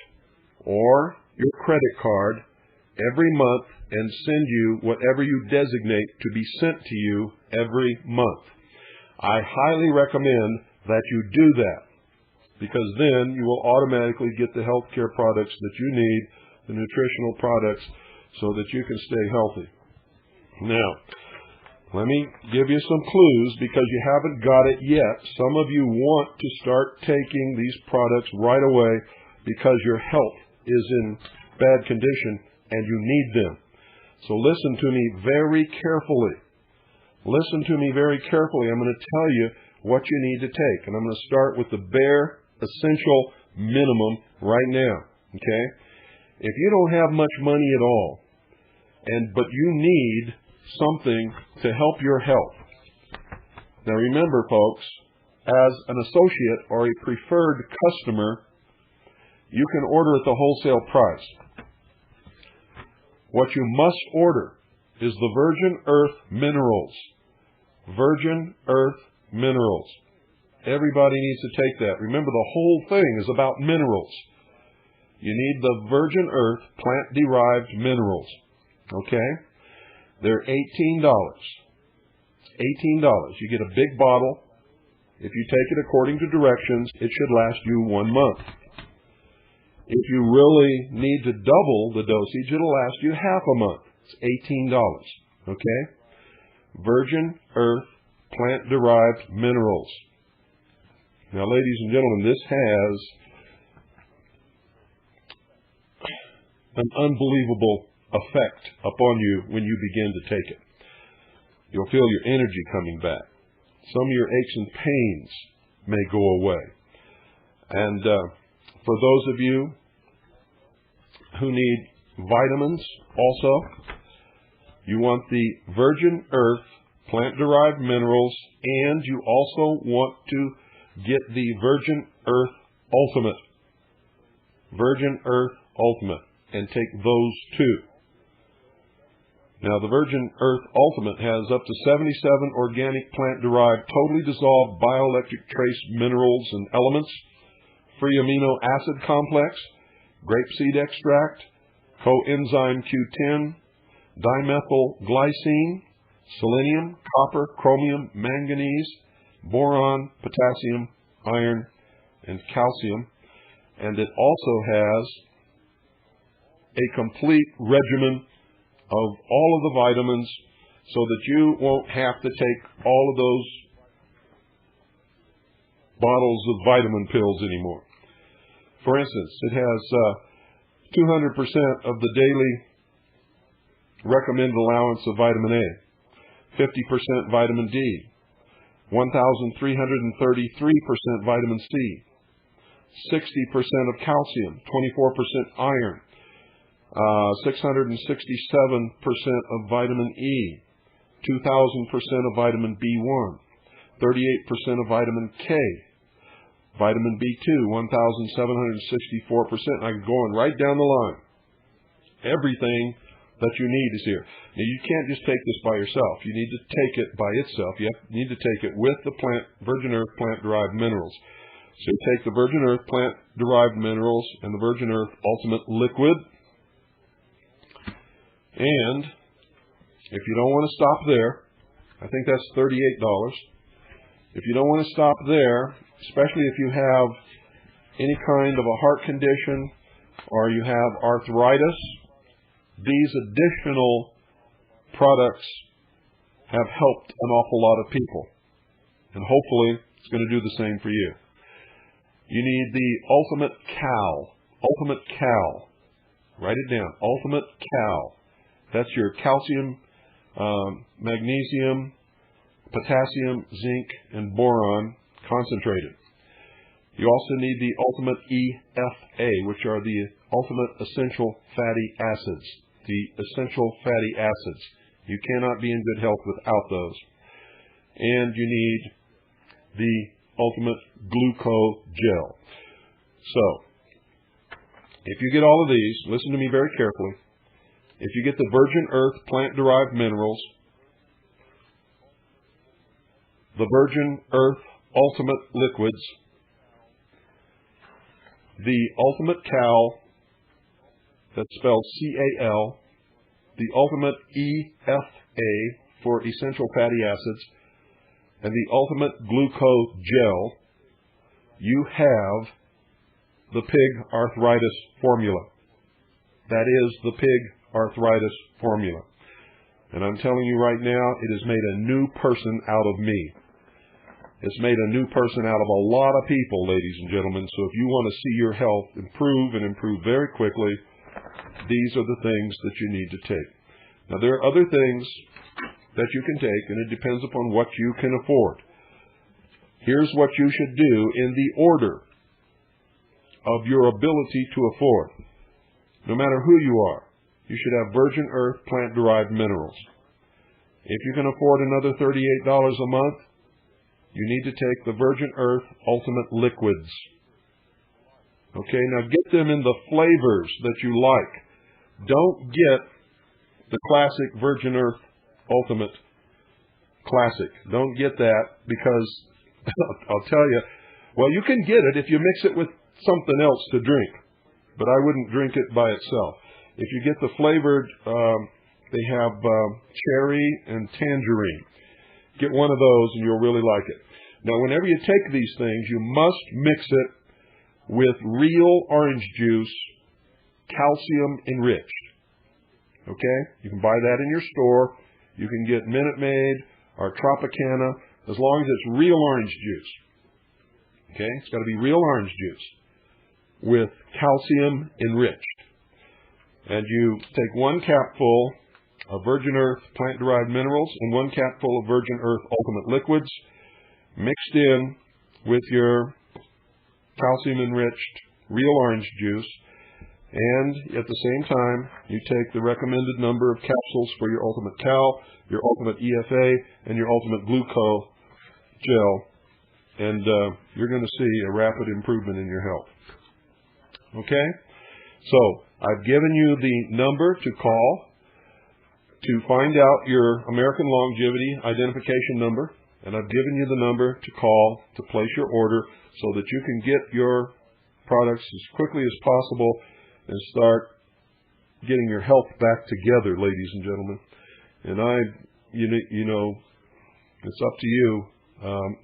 or your credit card every month and send you whatever you designate to be sent to you every month. I highly recommend that you do that, because then you will automatically get the health care products that you need, the nutritional products, so that you can stay healthy. Now, let me give you some clues, because you haven't got it yet. Some of you want to start taking these products right away because your health is in bad condition and you need them. So listen to me very carefully. Listen to me very carefully. I'm going to tell you what you need to take. And I'm going to start with the bare essential minimum right now. Okay? If you don't have much money at all, but you need something to help your health. Now remember, folks, as an associate or a preferred customer, you can order at the wholesale price. What you must order is the Virgin Earth Minerals. Virgin Earth Minerals. Everybody needs to take that. Remember, the whole thing is about minerals. You need the Virgin Earth plant-derived minerals. Okay? They're $18. $18. You get a big bottle. If you take it according to directions, it should last you 1 month. If you really need to double the dosage, it'll last you half a month. It's $18. Okay? Virgin Earth plant-derived minerals. Now, ladies and gentlemen, this has an unbelievable effect upon you when you begin to take it. You'll feel your energy coming back. Some of your aches and pains may go away. And for those of you who need vitamins also, you want the Virgin Earth plant-derived minerals, and you also want to get the Virgin Earth Ultimate. Virgin Earth Ultimate. And take those two. Now, the Virgin Earth Ultimate has up to 77 organic plant-derived, totally dissolved bioelectric trace minerals and elements, free amino acid complex, grapeseed extract, coenzyme Q10, dimethylglycine, selenium, copper, chromium, manganese, boron, potassium, iron, and calcium. And it also has a complete regimen of all of the vitamins so that you won't have to take all of those bottles of vitamin pills anymore. For instance, it has 200% of the daily recommended allowance of vitamin A, 50% vitamin D, 1,333% vitamin C, 60% of calcium, 24% iron, 667% of vitamin E, 2,000% of vitamin B1, 38% of vitamin K, Vitamin B2, 1,764%. I could go on right down the line. Everything that you need is here. Now, you can't just take this by yourself. You need to take it by itself. You need to take it with the Virgin Earth plant-derived minerals. So you take the Virgin Earth plant-derived minerals and the Virgin Earth Ultimate Liquid. And if you don't want to stop there, I think that's $38. If you don't want to stop there, especially if you have any kind of a heart condition or you have arthritis, these additional products have helped an awful lot of people. And hopefully it's going to do the same for you. You need the Ultimate Cal. Ultimate Cal. Write it down. Ultimate Cal. That's your calcium, magnesium, potassium, zinc, and boron concentrated. You also need the Ultimate EFA, which are the Ultimate Essential Fatty Acids. The essential fatty acids. You cannot be in good health without those. And you need the Ultimate Glucogel. So, if you get all of these, listen to me very carefully. If you get the Virgin Earth plant-derived minerals, the Virgin Earth Ultimate Liquids, the Ultimate Cal, that's spelled C-A-L, the Ultimate EFA for essential fatty acids, and the Ultimate Glucogel, you have the pig arthritis formula. That is the pig arthritis formula. And I'm telling you right now, it has made a new person out of me. It's made a new person out of a lot of people, ladies and gentlemen. So if you want to see your health improve and improve very quickly, these are the things that you need to take. Now, there are other things that you can take, and it depends upon what you can afford. Here's what you should do in the order of your ability to afford. No matter who you are, you should have Virgin Earth plant-derived minerals. If you can afford another $38 a month, you need to take the Virgin Earth Ultimate Liquids. Okay, now get them in the flavors that you like. Don't get the classic Virgin Earth Ultimate Classic. Don't get that because, I'll tell you, well, you can get it if you mix it with something else to drink, but I wouldn't drink it by itself. If you get the flavored, they have cherry and tangerine. Get one of those and you'll really like it. Now, whenever you take these things, you must mix it with real orange juice, calcium enriched. Okay? You can buy that in your store. You can get Minute Maid or Tropicana as long as it's real orange juice. Okay? It's got to be real orange juice with calcium enriched. And you take 1 capful of Virgin Earth plant-derived minerals and 1 capful of Virgin Earth Ultimate Liquids mixed in with your calcium-enriched real orange juice, and at the same time, you take the recommended number of capsules for your Ultimate Cal, your Ultimate EFA, and your Ultimate Glucogel, and you're going to see a rapid improvement in your health. Okay? So, I've given you the number to call to find out your American Longevity Identification Number, and I've given you the number to call to place your order so that you can get your products as quickly as possible and start getting your health back together, ladies and gentlemen. And you know, it's up to you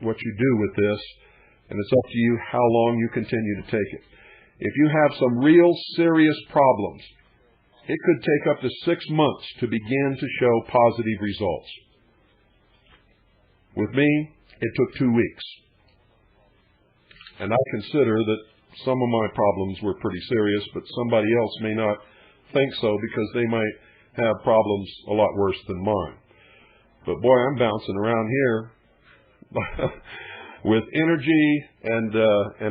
what you do with this, and it's up to you how long you continue to take it. If you have some real serious problems, it could take up to 6 months to begin to show positive results. With me, it took 2 weeks. And I consider that some of my problems were pretty serious, but somebody else may not think so because they might have problems a lot worse than mine. But boy, I'm bouncing around here with energy and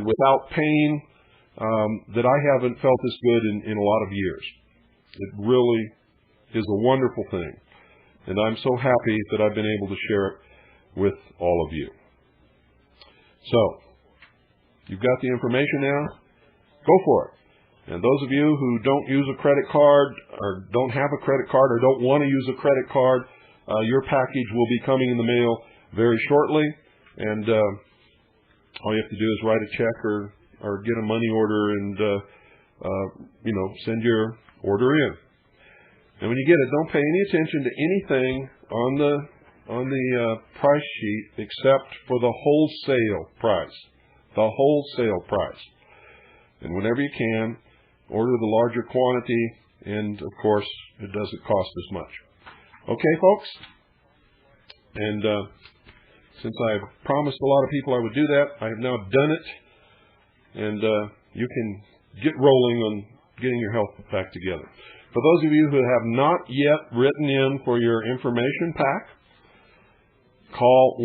without pain that I haven't felt this good in a lot of years. It really is a wonderful thing. And I'm so happy that I've been able to share it with all of you. So, You've got the information now? Go for it. And those of you who don't use a credit card or don't have a credit card or don't want to use a credit card, your package will be coming in the mail very shortly. And all you have to do is write a check or get a money order and, send your order in. And when you get it, don't pay any attention to anything on the price sheet except for the wholesale price. The wholesale price. And whenever you can, order the larger quantity, and of course, it doesn't cost as much. Okay, folks? And since I've promised a lot of people I would do that, I have now done it. And you can get rolling on getting your health back together. For those of you who have not yet written in for your information pack, call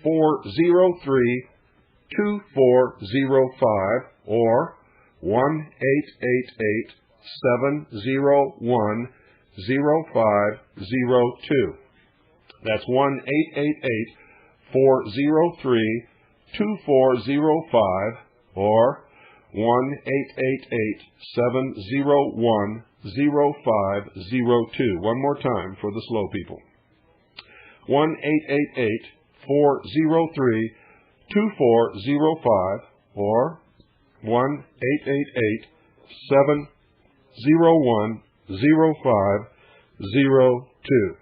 1-888-403-2405 or 1-888-701-0502. That's 1-888-403-2405 or 1-888-701-0502. One more time for the slow people. 1-888-403-2405 or 1-888-701-0502.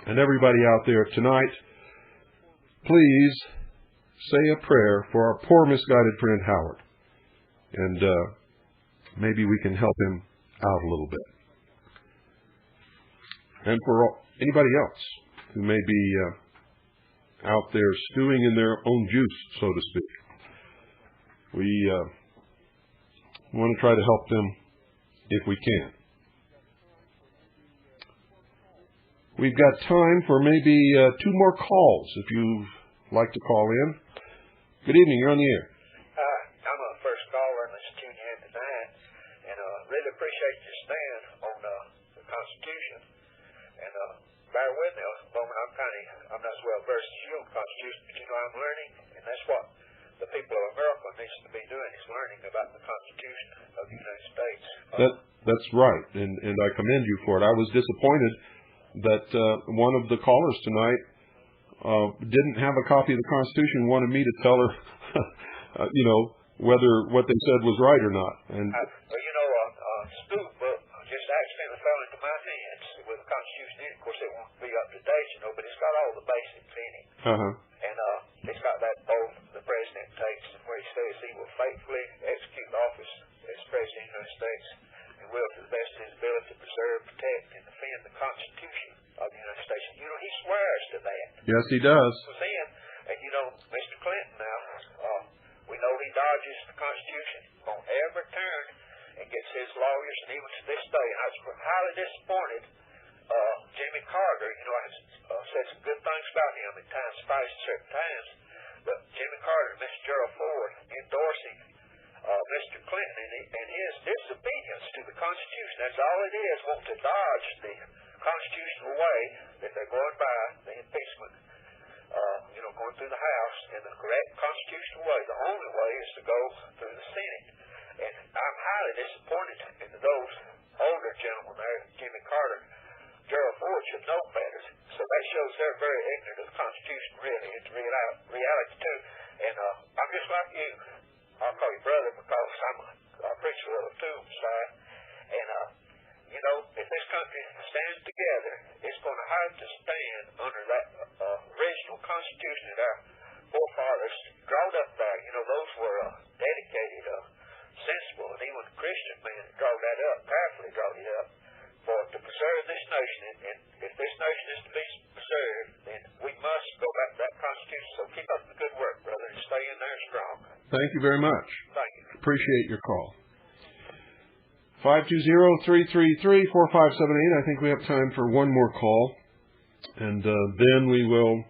And everybody out there tonight, please say a prayer for our poor misguided friend Howard. And maybe we can help him out a little bit. And for anybody else who may be out there stewing in their own juice, so to speak. We want to try to help them if we can. We've got time for maybe 2 more calls if you'd like to call in. Good evening, you're on the air. I'm a first caller, and let's tune in tonight. And really appreciate your stand on the Constitution. And bear with me a moment. I'm not as well versed as you on the Constitution, but I'm learning, and that's what the people of America needs to be doing, is learning about the Constitution of the United States. That's right, and I commend you for it. I was disappointed that one of the callers tonight didn't have a copy of the Constitution, wanted me to tell her, whether what they said was right or not. And a school book just accidentally fell into my hands with the Constitution in it. Of course, it won't be up to date, but it's got all the basics in it. And it's got that oath the president takes, where he says he will faithfully execute the office as president of the United States and will, to the best of his ability, preserve, protect, and defend the Constitution of the United States. And, he swears to that. Yes, he does. And, Mr. Clinton now, we know he dodges the Constitution on every turn and gets his lawyers, and even to this day, and I was highly disappointed. Jimmy Carter, I said some good things about him at times, at certain times, but Jimmy Carter and Mr. Gerald Ford endorsing Mr. Clinton and his disobedience to the Constitution. That's all it is, wanting to dodge the constitutional way that they're going by, the impeachment, going through the House in the correct constitutional way. The only way is to go through the Senate. And I'm highly disappointed in those older gentlemen there, Jimmy Carter, Gerald Ford, should know better. So that shows they're very ignorant of the Constitution, really, and reality too. And I'm just like you. I'll call you brother because I preach a little too, side. And if this country stands together, it's going to have to stand under that original Constitution that our forefathers drawed up there. Those were dedicated, sensible, and even Christian men drawed that up, carefully drawed it up, to preserve this nation. And if this nation is to be preserved, then we must go back to that Constitution. So keep up the good work, brother, and stay in there strong. Thank you very much. Thank you. Appreciate your call. 520-333-4578. I think we have time for one more call. And then we will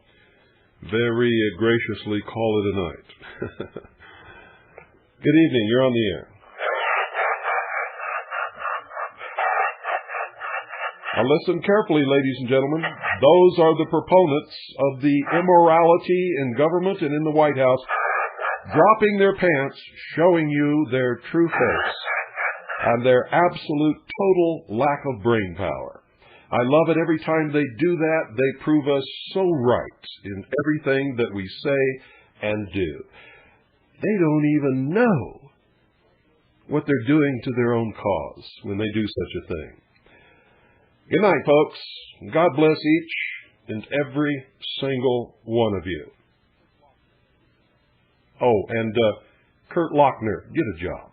very graciously call it a night. Good evening. You're on the air. Now listen carefully, ladies and gentlemen. Those are the proponents of the immorality in government and in the White House, dropping their pants, showing you their true face and their absolute total lack of brain power. I love it every time they do that. They prove us so right in everything that we say and do. They don't even know what they're doing to their own cause when they do such a thing. Good night, folks. God bless each and every single one of you. Oh, and Kurt Lochner, get a job.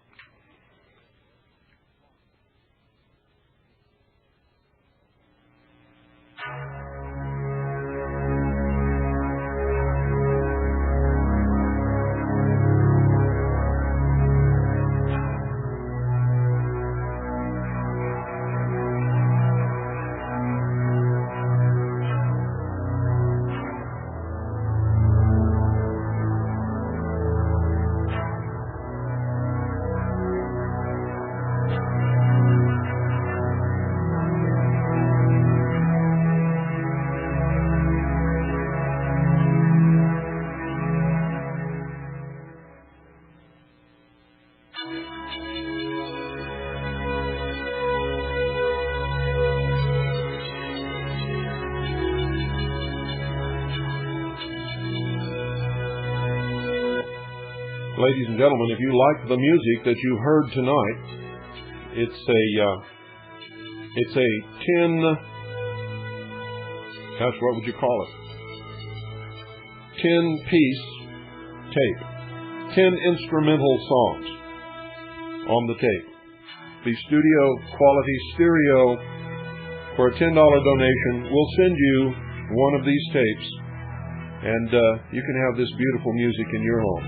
Ladies and gentlemen, if you like the music that you heard tonight, it's a what would you call it? 10-piece tape. 10 instrumental songs on the tape. The studio quality stereo, for a $10 donation, will send you one of these tapes, and you can have this beautiful music in your home.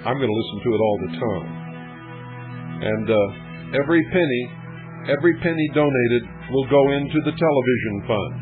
I'm going to listen to it all the time. And every penny donated will go into the television fund.